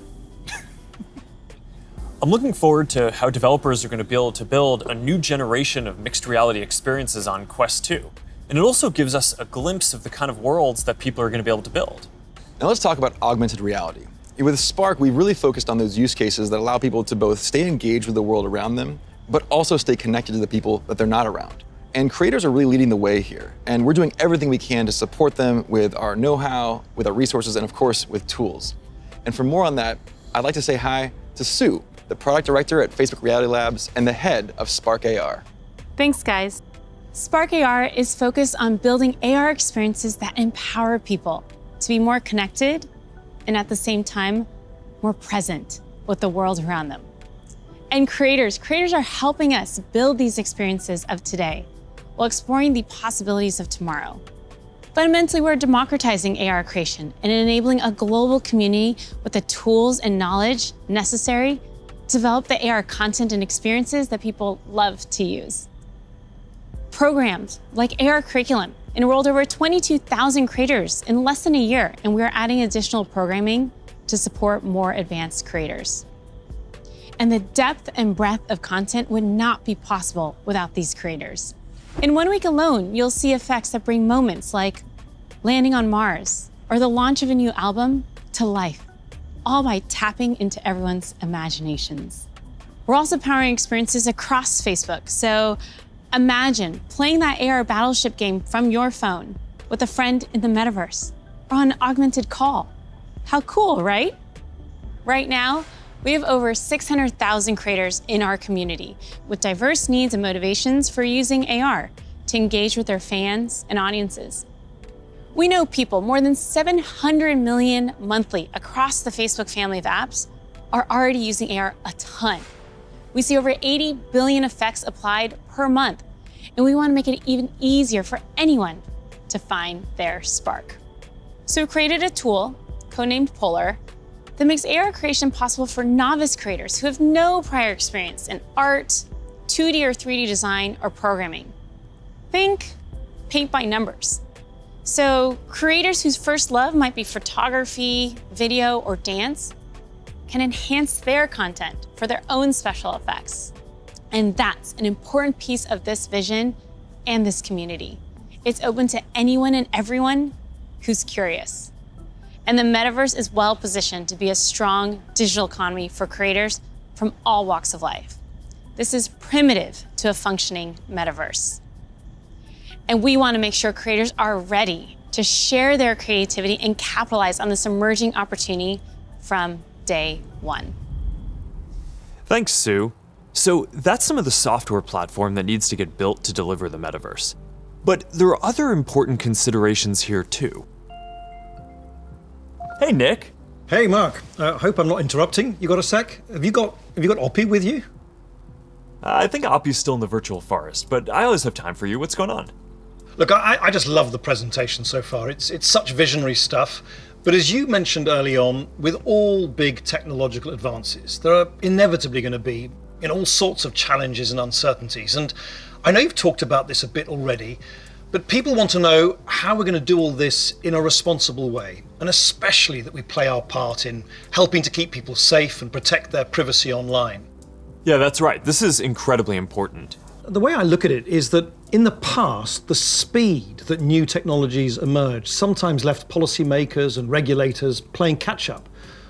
I'm looking forward to how developers are going to be able to build a new generation of mixed reality experiences on Quest 2. And it also gives us a glimpse of the kind of worlds that people are going to be able to build.
Now let's talk about augmented reality. With Spark, we really focused on those use cases that allow people to both stay engaged with the world around them, but also stay connected to the people that they're not around. And creators are really leading the way here. And we're doing everything we can to support them with our know-how, with our resources, and of course, with tools. And for more on that, I'd like to say hi to Sue, the product director at Facebook Reality Labs and the head of Spark AR.
Thanks, guys. Spark AR is focused on building AR experiences that empower people to be more connected and at the same time, more present with the world around them. And creators are helping us build these experiences of today while exploring the possibilities of tomorrow. Fundamentally, we're democratizing AR creation and enabling a global community with the tools and knowledge necessary to develop the AR content and experiences that people love to use. Programs like AR Curriculum enrolled over 22,000 creators in less than a year, and we're adding additional programming to support more advanced creators. And the depth and breadth of content would not be possible without these creators. In 1 week alone, you'll see effects that bring moments like landing on Mars or the launch of a new album to life, all by tapping into everyone's imaginations. We're also powering experiences across Facebook, so imagine playing that AR battleship game from your phone with a friend in the metaverse or on an augmented call. How cool, right? Right now, we have over 600,000 creators in our community with diverse needs and motivations for using AR to engage with their fans and audiences. We know people, more than 700 million monthly across the Facebook family of apps, are already using AR a ton. We see over 80 billion effects applied per month, and we want to make it even easier for anyone to find their spark. So we created a tool, codenamed Polar, that makes AR creation possible for novice creators who have no prior experience in art, 2D or 3D design, or programming. Think paint by numbers. So creators whose first love might be photography, video, or dance can enhance their content for their own special effects. And that's an important piece of this vision and this community. It's open to anyone and everyone who's curious. And the Metaverse is well positioned to be a strong digital economy for creators from all walks of life. This is primitive to a functioning Metaverse. And we want to make sure creators are ready to share their creativity and capitalize on this emerging opportunity from day one.
Thanks, Sue. So that's some of the software platform that needs to get built to deliver the Metaverse. But there are other important considerations here too. Hey, Nick.
Hey, Mark. Hope I'm not interrupting. You got a sec? Have you got Oppie with you?
I think Oppie's still in the virtual forest, but I always have time for you. What's going on?
Look, I just love the presentation so far. It's such visionary stuff. But as you mentioned early on, with all big technological advances, there are inevitably going to be all sorts of challenges and uncertainties. And I know you've talked about this a bit already, but people want to know how we're going to do all this in a responsible way, and especially that we play our part in helping to keep people safe and protect their privacy online.
Yeah, that's right. This is incredibly important.
The way I look at it is that in the past, the speed that new technologies emerged sometimes left policymakers and regulators playing catch up.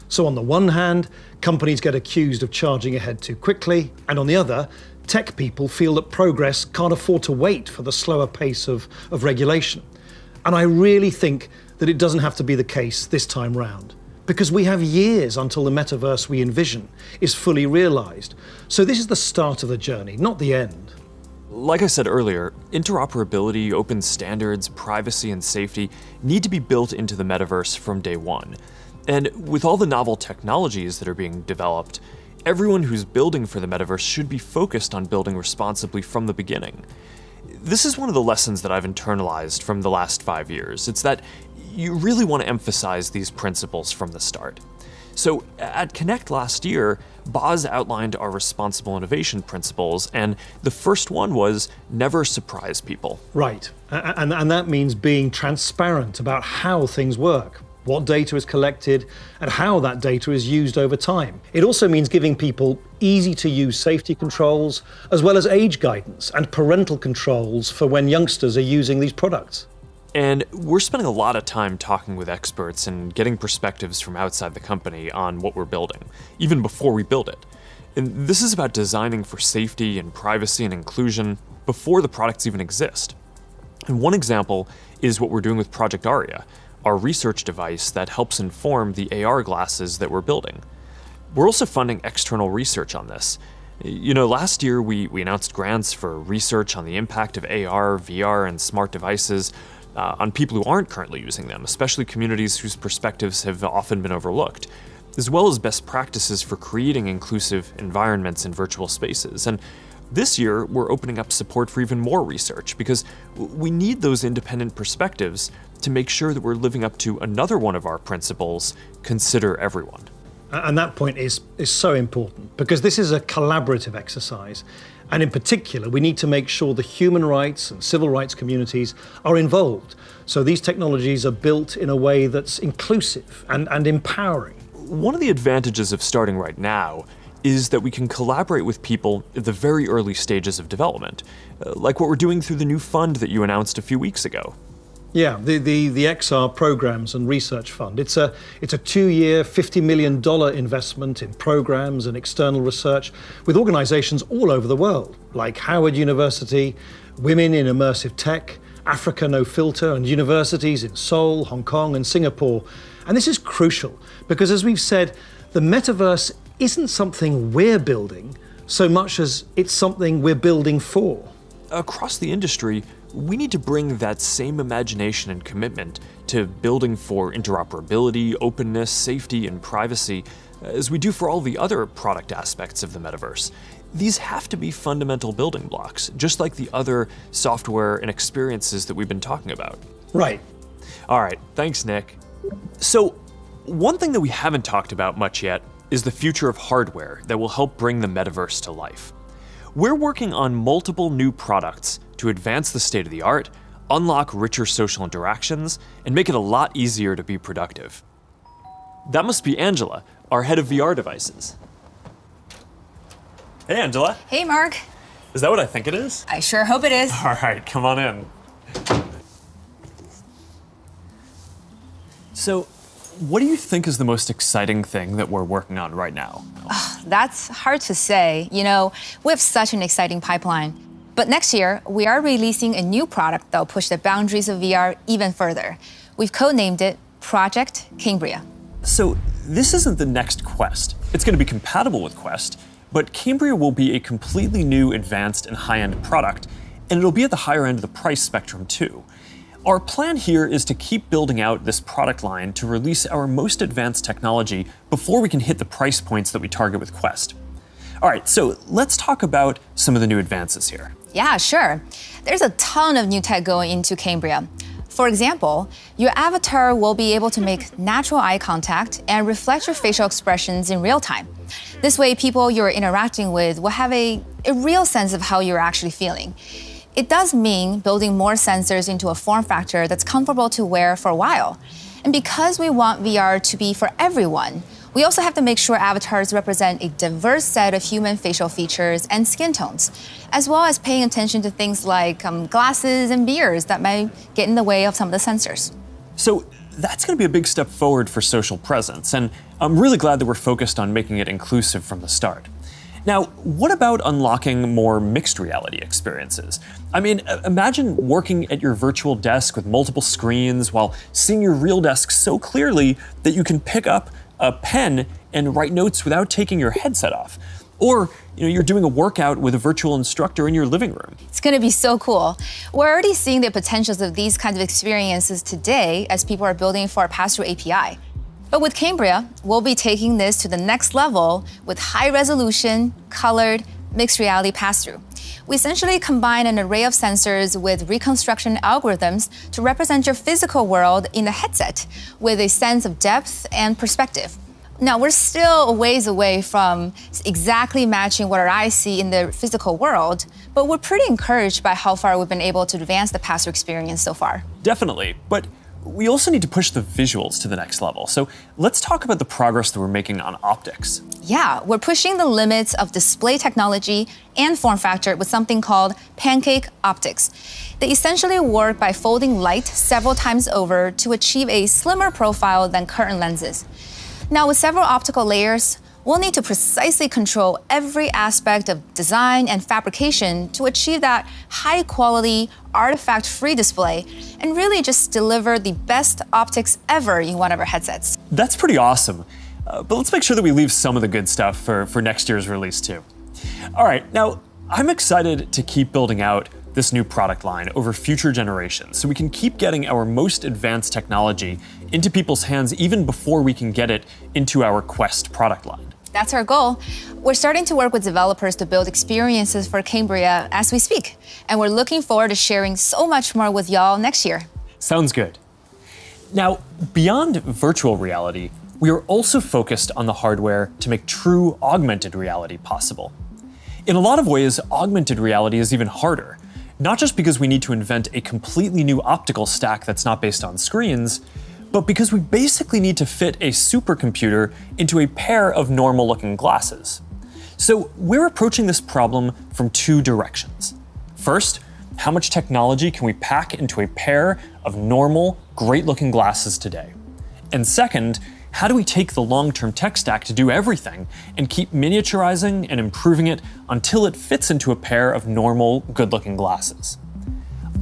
So on the one hand, companies get accused of charging ahead too quickly, and on the other, tech people feel that progress can't afford to wait for the slower pace of regulation. And I really think that it doesn't have to be the case this time round, because we have years until the metaverse we envision is fully realized. So this is the start of the journey, not the end.
Like I said earlier, interoperability, open standards, privacy, and safety need to be built into the metaverse from day one. And with all the novel technologies that are being developed, everyone who's building for the metaverse should be focused on building responsibly from the beginning. This is one of the lessons that I've internalized from the last 5 years. It's that you really want to emphasize these principles from the start. So at Connect last year, Boz outlined our responsible innovation principles, and the first one was never surprise people.
Right, and that means being transparent about how things work, what data is collected, and how that data is used over time. It also means giving people easy-to-use safety controls, as well as age guidance and parental controls for when youngsters are using these products.
And we're spending a lot of time talking with experts and getting perspectives from outside the company on what we're building, even before we build it. And this is about designing for safety and privacy and inclusion before the products even exist. And one example is what we're doing with Project Aria, our research device that helps inform the AR glasses that we're building. We're also funding external research on this. You know, last year we announced grants for research on the impact of AR, VR, and smart devices on people who aren't currently using them, especially communities whose perspectives have often been overlooked, as well as best practices for creating inclusive environments in virtual spaces. And this year, we're opening up support for even more research because we need those independent perspectives to make sure that we're living up to another one of our principles, consider everyone.
And that point is so important because this is a collaborative exercise. And in particular, we need to make sure the human rights and civil rights communities are involved. So these technologies are built in a way that's inclusive and empowering.
One of the advantages of starting right now is that we can collaborate with people at the very early stages of development, like what we're doing through the new fund that you announced a few weeks ago.
Yeah, the XR Programs and Research Fund. It's a 2-year, $50 million investment in programs and external research with organizations all over the world, like Howard University, Women in Immersive Tech, Africa No Filter, and universities in Seoul, Hong Kong, and Singapore. And this is crucial because, as we've said, The metaverse isn't something we're building so much as it's something we're building for.
Across the industry, we need to bring that same imagination and commitment to building for interoperability, openness, safety, and privacy as we do for all the other product aspects of the metaverse. These have to be fundamental building blocks, just like the other software and experiences that we've been talking about.
Right.
All right, thanks, Nick. So, one thing that we haven't talked about much yet is the future of hardware that will help bring the metaverse to life. We're working on multiple new products to advance the state of the art, unlock richer social interactions, and make it a lot easier to be productive. That must be Angela, our head of VR devices. Hey, Angela.
Hey, Mark.
Is that what I think it is?
I sure hope it is.
All right, come on in. So, what do you think is the most exciting thing that we're working on right now?
That's hard to say. You know, we have such an exciting pipeline. But next year, we are releasing a new product that will push the boundaries of VR even further. We've codenamed it Project Cambria.
So, this isn't the next Quest. It's going to be compatible with Quest, but Cambria will be a completely new, advanced, and high-end product, and it'll be at the higher end of the price spectrum too. Our plan here is to keep building out this product line to release our most advanced technology before we can hit the price points that we target with Quest. All right, so let's talk about some of the new advances here.
Yeah, sure. There's a ton of new tech going into Cambria. For example, your avatar will be able to make natural eye contact and reflect your facial expressions in real time. This way, people you're interacting with will have a real sense of how you're actually feeling. It does mean building more sensors into a form factor that's comfortable to wear for a while. And because we want VR to be for everyone, we also have to make sure avatars represent a diverse set of human facial features and skin tones, as well as paying attention to things like glasses and beards that might get in the way of some of the sensors.
So that's going to be a big step forward for social presence, and I'm really glad that we're focused on making it inclusive from the start. Now, what about unlocking more mixed reality experiences? I mean, imagine working at your virtual desk with multiple screens while seeing your real desk so clearly that you can pick up a pen and write notes without taking your headset off. Or, you're doing a workout with a virtual instructor in your living room.
It's going to be so cool. We're already seeing the potentials of these kinds of experiences today as people are building for our pass-through API. But with Cambria, we'll be taking this to the next level with high-resolution, colored, mixed reality pass-through. We essentially combine an array of sensors with reconstruction algorithms to represent your physical world in the headset with a sense of depth and perspective. Now, we're still a ways away from exactly matching what our eyes see in the physical world, but we're pretty encouraged by how far we've been able to advance the pass-through experience so far.
Definitely, but we also need to push the visuals to the next level. So let's talk about the progress that we're making on optics.
Yeah, we're pushing the limits of display technology and form factor with something called pancake optics. They essentially work by folding light several times over to achieve a slimmer profile than current lenses. Now, with several optical layers, we'll need to precisely control every aspect of design and fabrication to achieve that high-quality, artifact-free display and really just deliver the best optics ever in one of our headsets.
That's pretty awesome. But let's make sure that we leave some of the good stuff for next year's release too. All right, now I'm excited to keep building out this new product line over future generations so we can keep getting our most advanced technology into people's hands even before we can get it into our Quest product line.
That's our goal. We're starting to work with developers to build experiences for Cambria as we speak, and we're looking forward to sharing so much more with y'all next year.
Sounds good. Now, beyond virtual reality, we are also focused on the hardware to make true augmented reality possible. In a lot of ways, augmented reality is even harder, not just because we need to invent a completely new optical stack that's not based on screens, but because we basically need to fit a supercomputer into a pair of normal-looking glasses. So we're approaching this problem from two directions. First, how much technology can we pack into a pair of normal, great-looking glasses today? And second, how do we take the long-term tech stack to do everything and keep miniaturizing and improving it until it fits into a pair of normal, good-looking glasses?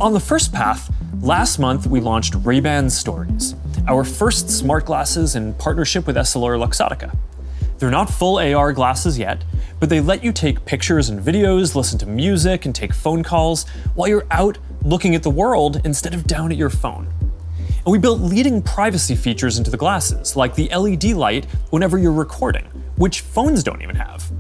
On the first path, last month we launched Ray-Ban Stories, our first smart glasses in partnership with Essilor Luxottica. They're not full AR glasses yet, but they let you take pictures and videos, listen to music, and take phone calls while you're out looking at the world instead of down at your phone. And we built leading privacy features into the glasses, like the LED light whenever you're recording, which phones don't even have.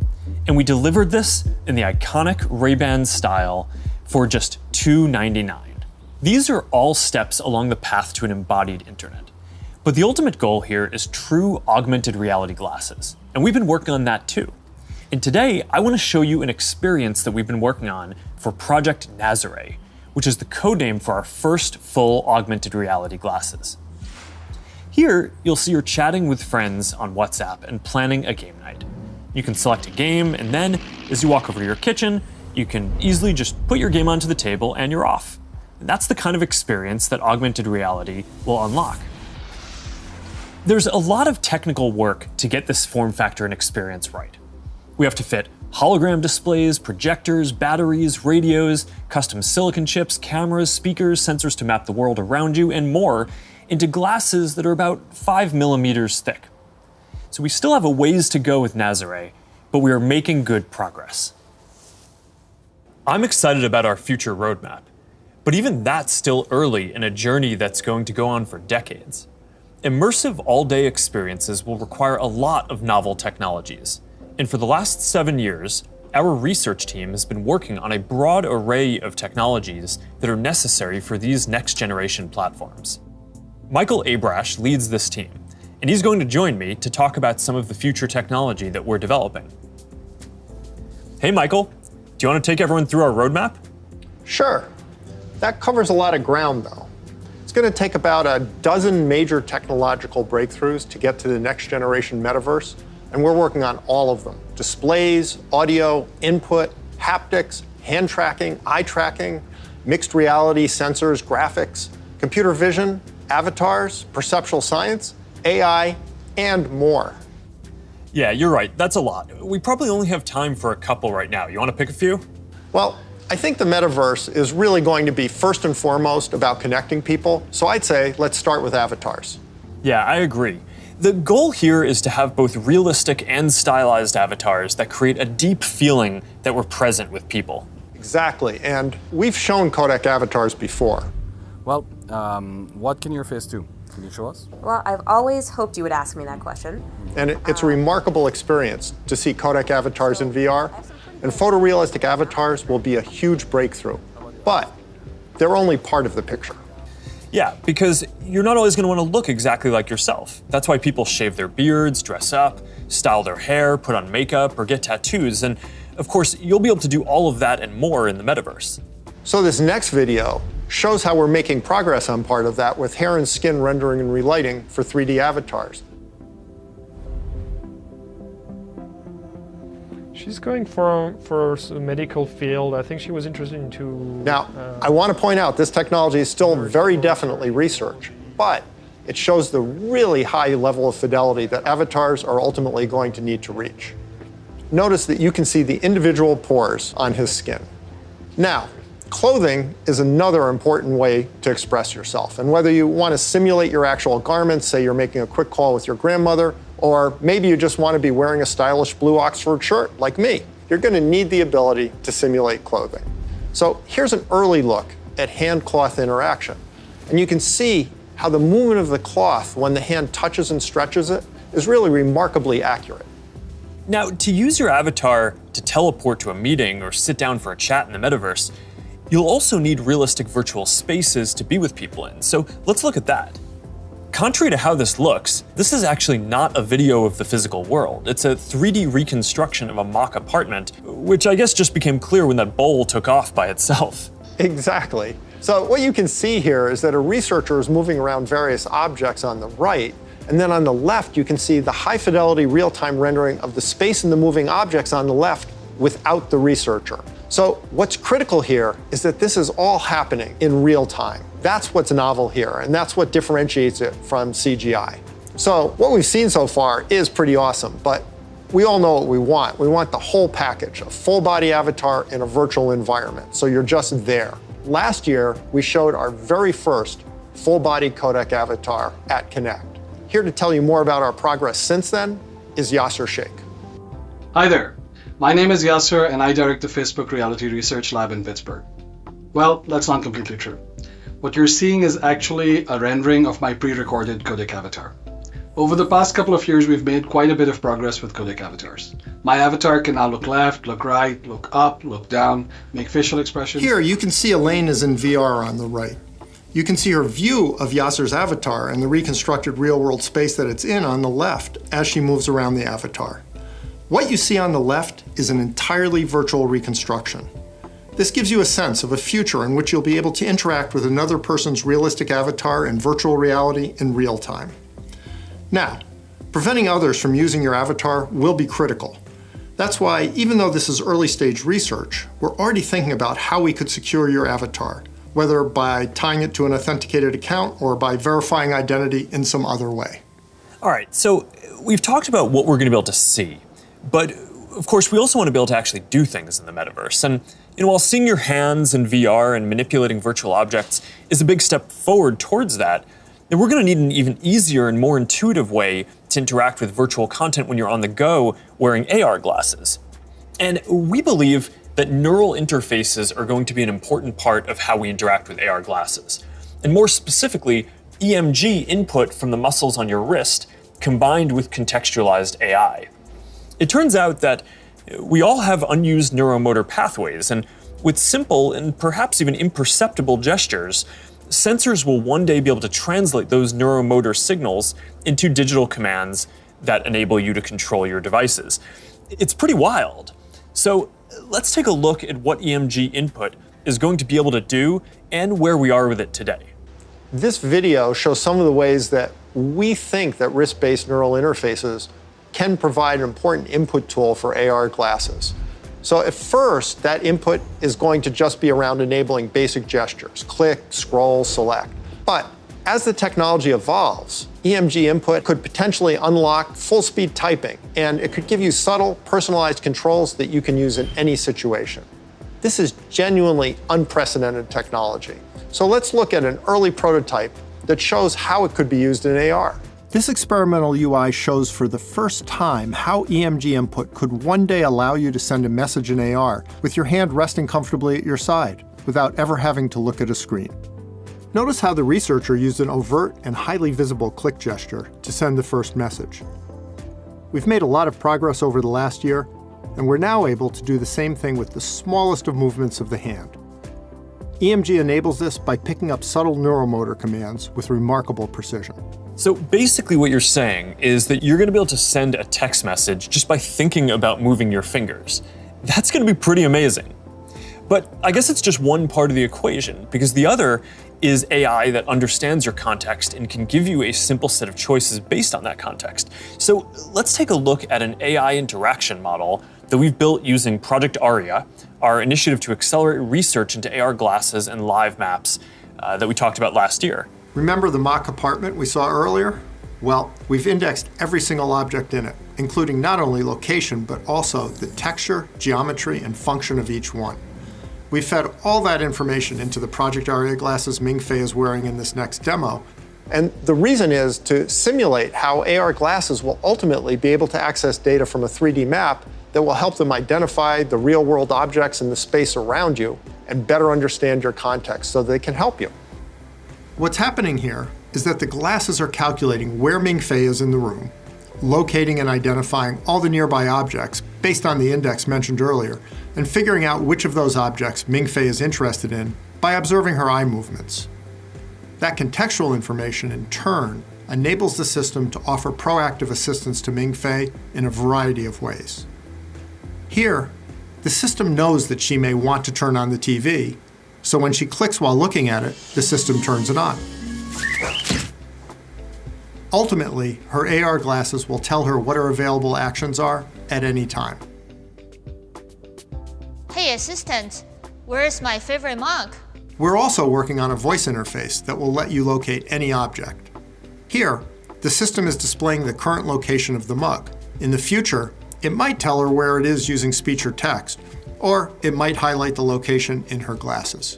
And we delivered this in the iconic Ray-Ban style for just $299. These are all steps along the path to an embodied internet. But the ultimate goal here is true augmented reality glasses, and we've been working on that too. And today, I want to show you an experience that we've been working on for Project Nazare, which is the codename for our first full augmented reality glasses. Here, you'll see you're chatting with friends on WhatsApp and planning a game night. You can select a game, and then, as you walk over to your kitchen, you can easily just put your game onto the table and you're off. And that's the kind of experience that augmented reality will unlock. There's a lot of technical work to get this form factor and experience right. We have to fit hologram displays, projectors, batteries, radios, custom silicon chips, cameras, speakers, sensors to map the world around you, and more into glasses that are about 5 millimeters thick. So we still have a ways to go with Nazare, but we are making good progress. I'm excited about our future roadmap, but even that's still early in a journey that's going to go on for decades. Immersive all-day experiences will require a lot of novel technologies. And for the last 7 years, our research team has been working on a broad array of technologies that are necessary for these next-generation platforms. Michael Abrash leads this team, and he's going to join me to talk about some of the future technology that we're developing. Hey, Michael, do you want to take everyone through our roadmap?
Sure. That covers a lot of ground, though. It's going to take about a dozen major technological breakthroughs to get to the next-generation metaverse, and we're working on all of them. Displays, audio, input, haptics, hand tracking, eye tracking, mixed reality sensors, graphics, computer vision, avatars, perceptual science, AI, and more.
Yeah, you're right. That's a lot. We probably only have time for a couple right now. You want to pick a few?
Well, I think the metaverse is really going to be first and foremost about connecting people. So I'd say let's start with avatars.
Yeah, I agree. The goal here is to have both realistic and stylized avatars that create a deep feeling that we're present with people.
Exactly, and we've shown codec avatars before.
Well, what can your face do? Can you show us?
Well, I've always hoped you would ask me that question.
And it's a remarkable experience to see codec avatars in VR, and photorealistic avatars will be a huge breakthrough. But they're only part of the picture.
Yeah, because you're not always going to want to look exactly like yourself. That's why people shave their beards, dress up, style their hair, put on makeup, or get tattoos. And of course, you'll be able to do all of that and more in the metaverse.
So this next video shows how we're making progress on part of that with hair and skin rendering and relighting for 3D avatars.
She's going for a medical field. I think she was interested into...
Now, I want to point out this technology is still very definitely research, but it shows the really high level of fidelity that avatars are ultimately going to need to reach. Notice that you can see the individual pores on his skin. Now, clothing is another important way to express yourself. And whether you want to simulate your actual garments, say you're making a quick call with your grandmother, or maybe you just want to be wearing a stylish blue Oxford shirt like me, you're going to need the ability to simulate clothing. So here's an early look at hand-cloth interaction. And you can see how the movement of the cloth when the hand touches and stretches it is really remarkably accurate.
Now, to use your avatar to teleport to a meeting or sit down for a chat in the metaverse, you'll also need realistic virtual spaces to be with people in. So let's look at that. Contrary to how this looks, this is actually not a video of the physical world. It's a 3D reconstruction of a mock apartment, which I guess just became clear when that bowl took off by itself.
Exactly. So what you can see here is that a researcher is moving around various objects on the right, and then on the left you can see the high fidelity real-time rendering of the space in the moving objects on the left without the researcher. So what's critical here is that this is all happening in real time. That's what's novel here, and that's what differentiates it from CGI. So what we've seen so far is pretty awesome, but we all know what we want. We want the whole package, a full body avatar in a virtual environment, so you're just there. Last year, we showed our very first full body codec avatar at Connect. Here to tell you more about our progress since then is Yasser Sheikh.
Hi there. My name is Yasser, and I direct the Facebook Reality Research Lab in Pittsburgh. Well, that's not completely true. What you're seeing is actually a rendering of my pre-recorded codec avatar. Over the past couple of years, we've made quite a bit of progress with codec avatars. My avatar can now look left, look right, look up, look down, make facial expressions.
Here, you can see Elaine is in VR on the right. You can see her view of Yasser's avatar and the reconstructed real-world space that it's in on the left as she moves around the avatar. What you see on the left is an entirely virtual reconstruction. This gives you a sense of a future in which you'll be able to interact with another person's realistic avatar in virtual reality in real time. Now, preventing others from using your avatar will be critical. That's why, even though this is early stage research, we're already thinking about how we could secure your avatar, whether by tying it to an authenticated account or by verifying identity in some other way.
All right, so we've talked about what we're going to be able to see, but of course we also want to be able to actually do things in the metaverse. And while seeing your hands in VR and manipulating virtual objects is a big step forward towards that, then we're going to need an even easier and more intuitive way to interact with virtual content when you're on the go wearing AR glasses. And we believe that neural interfaces are going to be an important part of how we interact with AR glasses. And more specifically, EMG input from the muscles on your wrist combined with contextualized AI. It turns out that we all have unused neuromotor pathways, and with simple and perhaps even imperceptible gestures, sensors will one day be able to translate those neuromotor signals into digital commands that enable you to control your devices. It's pretty wild. So let's take a look at what EMG input is going to be able to do and where we are with it today.
This video shows some of the ways that we think that wrist-based neural interfaces can provide an important input tool for AR glasses. So at first, that input is going to just be around enabling basic gestures, click, scroll, select. But as the technology evolves, EMG input could potentially unlock full-speed typing, and it could give you subtle, personalized controls that you can use in any situation. This is genuinely unprecedented technology. So let's look at an early prototype that shows how it could be used in AR. This experimental UI shows for the first time how EMG input could one day allow you to send a message in AR with your hand resting comfortably at your side without ever having to look at a screen. Notice how the researcher used an overt and highly visible click gesture to send the first message. We've made a lot of progress over the last year, and we're now able to do the same thing with the smallest of movements of the hand. EMG enables this by picking up subtle neuromotor commands with remarkable precision.
So basically what you're saying is that you're going to be able to send a text message just by thinking about moving your fingers. That's going to be pretty amazing. But I guess it's just one part of the equation, because the other is AI that understands your context and can give you a simple set of choices based on that context. So let's take a look at an AI interaction model that we've built using Project Aria, our initiative to accelerate research into AR glasses and live maps that we talked about last year.
Remember the mock apartment we saw earlier? Well, we've indexed every single object in it, including not only location, but also the texture, geometry, and function of each one. We fed all that information into the Project Aria glasses Ming-Fei is wearing in this next demo. And the reason is to simulate how AR glasses will ultimately be able to access data from a 3D map that will help them identify the real-world objects in the space around you and better understand your context so they can help you. What's happening here is that the glasses are calculating where Ming-Fei is in the room, locating and identifying all the nearby objects based on the index mentioned earlier, and figuring out which of those objects Ming-Fei is interested in by observing her eye movements. That contextual information, in turn, enables the system to offer proactive assistance to Ming-Fei in a variety of ways. Here, the system knows that she may want to turn on the TV, so when she clicks while looking at it, the system turns it on. Ultimately, her AR glasses will tell her what her available actions are at any time.
Hey assistant, where's my favorite mug?
We're also working on a voice interface that will let you locate any object. Here, the system is displaying the current location of the mug. In the future, it might tell her where it is using speech or text, or it might highlight the location in her glasses.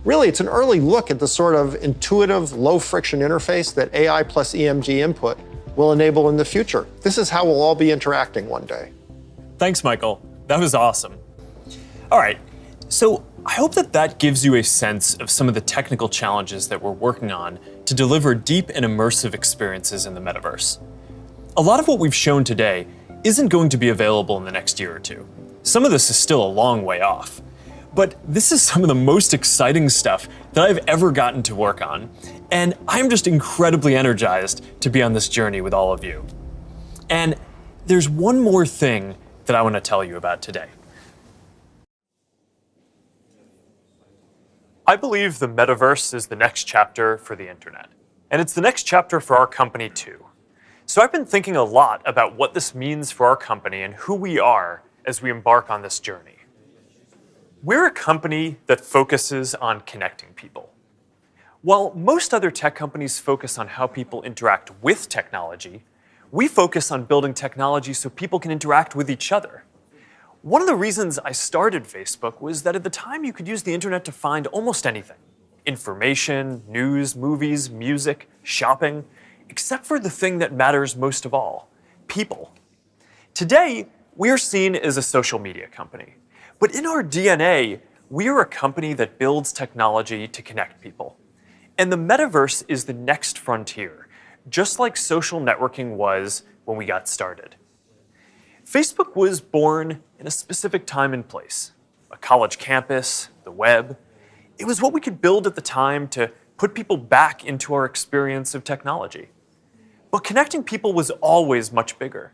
Really, it's an early look at the sort of intuitive, low-friction interface that AI plus EMG input will enable in the future. This is how we'll all be interacting one day.
Thanks, Michael. That was awesome. All right, so I hope that gives you a sense of some of the technical challenges that we're working on to deliver deep and immersive experiences in the metaverse. A lot of what we've shown today isn't going to be available in the next year or two. Some of this is still a long way off. But this is some of the most exciting stuff that I've ever gotten to work on, and I'm just incredibly energized to be on this journey with all of you. And there's one more thing that I want to tell you about today. I believe the metaverse is the next chapter for the internet, and it's the next chapter for our company too. So I've been thinking a lot about what this means for our company and who we are as we embark on this journey. We're a company that focuses on connecting people. While most other tech companies focus on how people interact with technology, we focus on building technology so people can interact with each other. One of the reasons I started Facebook was that at the time you could use the internet to find almost anything. Information, news, movies, music, shopping, except for the thing that matters most of all, people. Today, we're seen as a social media company. But in our DNA, we are a company that builds technology to connect people. And the metaverse is the next frontier, just like social networking was when we got started. Facebook was born in a specific time and place, a college campus, the web. It was what we could build at the time to put people back into our experience of technology. But connecting people was always much bigger.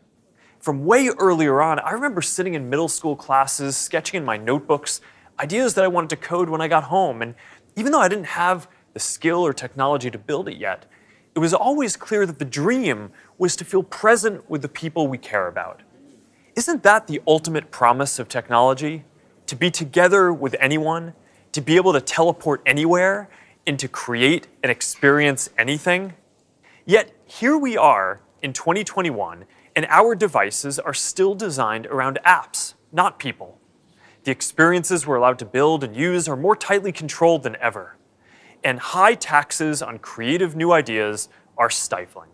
From way earlier on, I remember sitting in middle school classes, sketching in my notebooks, ideas that I wanted to code when I got home. And even though I didn't have the skill or technology to build it yet, it was always clear that the dream was to feel present with the people we care about. Isn't that the ultimate promise of technology? To be together with anyone, to be able to teleport anywhere, and to create and experience anything? Yet here we are in 2021, and our devices are still designed around apps, not people. The experiences we're allowed to build and use are more tightly controlled than ever. And high taxes on creative new ideas are stifling.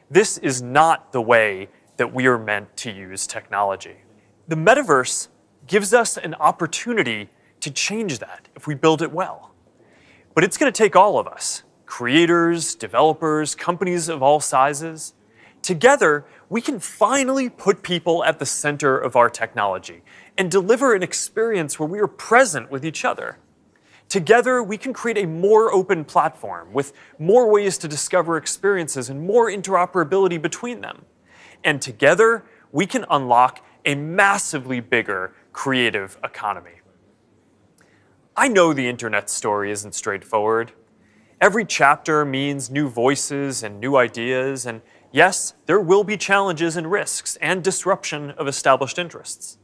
This is not the way that we are meant to use technology. The metaverse gives us an opportunity to change that if we build it well. But it's going to take all of us, creators, developers, companies of all sizes. Together, we can finally put people at the center of our technology and deliver an experience where we are present with each other. Together, we can create a more open platform with more ways to discover experiences and more interoperability between them. And together, we can unlock a massively bigger creative economy. I know the internet story isn't straightforward. Every chapter means new voices and new ideas, and yes, there will be challenges and risks and disruption of established interests.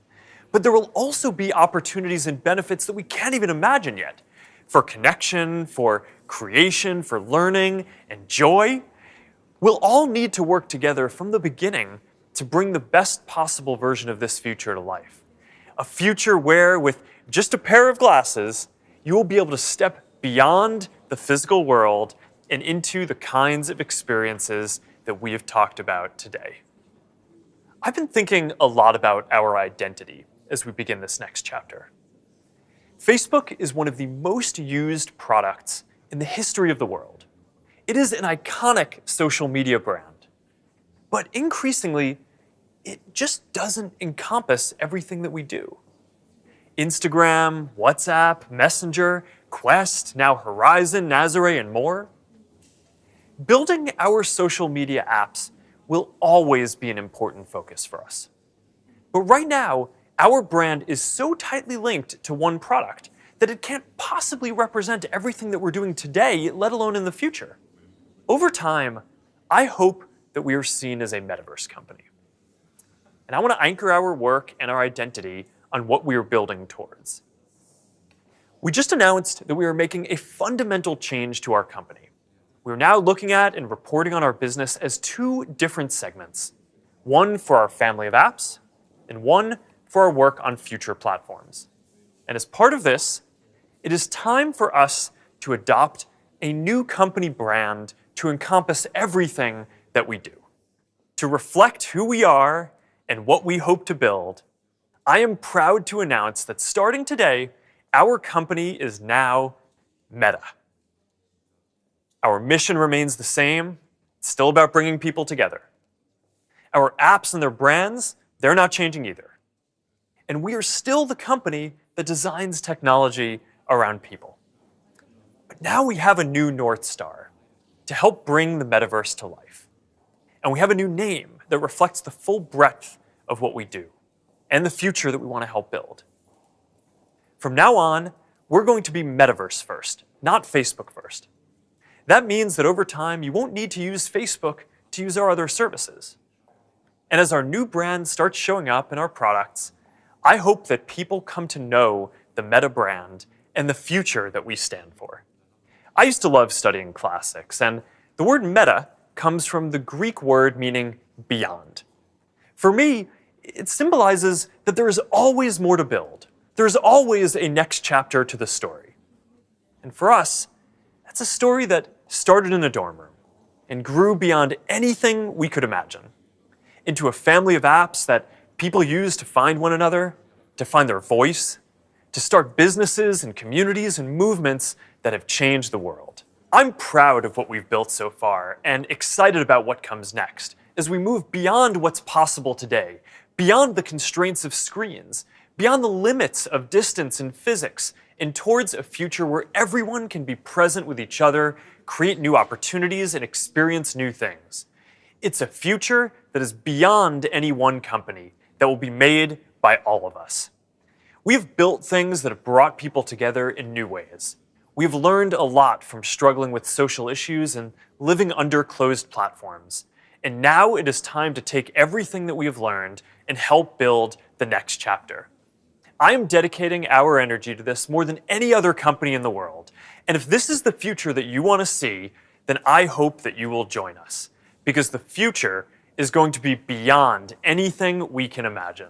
But there will also be opportunities and benefits that we can't even imagine yet. For connection, for creation, for learning, and joy. We'll all need to work together from the beginning to bring the best possible version of this future to life. A future where, with just a pair of glasses, you will be able to step beyond the physical world and into the kinds of experiences that we have talked about today. I've been thinking a lot about our identity as we begin this next chapter. Facebook is one of the most used products in the history of the world. It is an iconic social media brand. But increasingly, it just doesn't encompass everything that we do. Instagram, WhatsApp, Messenger, Quest, now Horizon, Nazare, and more. Building our social media apps will always be an important focus for us. But right now, our brand is so tightly linked to one product that it can't possibly represent everything that we're doing today, let alone in the future. Over time, I hope that we are seen as a metaverse company. And I want to anchor our work and our identity on what we are building towards. We just announced that we are making a fundamental change to our company. We're now looking at and reporting on our business as two different segments. One for our family of apps, and one for our work on future platforms. And as part of this, it is time for us to adopt a new company brand to encompass everything that we do. To reflect who we are and what we hope to build, I am proud to announce that starting today, our company is now Meta. Our mission remains the same. It's still about bringing people together. Our apps and their brands, they're not changing either. And we are still the company that designs technology around people. But now we have a new North Star to help bring the metaverse to life. And we have a new name that reflects the full breadth of what we do and the future that we want to help build. From now on, we're going to be Metaverse first, not Facebook first. That means that over time, you won't need to use Facebook to use our other services. And as our new brand starts showing up in our products, I hope that people come to know the Meta brand and the future that we stand for. I used to love studying classics, and the word meta comes from the Greek word meaning beyond. For me, it symbolizes that there is always more to build. There is always a next chapter to the story. And for us, that's a story that started in a dorm room and grew beyond anything we could imagine, into a family of apps that people use to find one another, to find their voice, to start businesses and communities and movements that have changed the world. I'm proud of what we've built so far and excited about what comes next as we move beyond what's possible today, beyond the constraints of screens, beyond the limits of distance and physics, and towards a future where everyone can be present with each other, create new opportunities, and experience new things. It's a future that is beyond any one company, that will be made by all of us. We have built things that have brought people together in new ways. We have learned a lot from struggling with social issues and living under closed platforms. And now it is time to take everything that we have learned and help build the next chapter. I am dedicating our energy to this more than any other company in the world. And if this is the future that you want to see, then I hope that you will join us, because the future is going to be beyond anything we can imagine.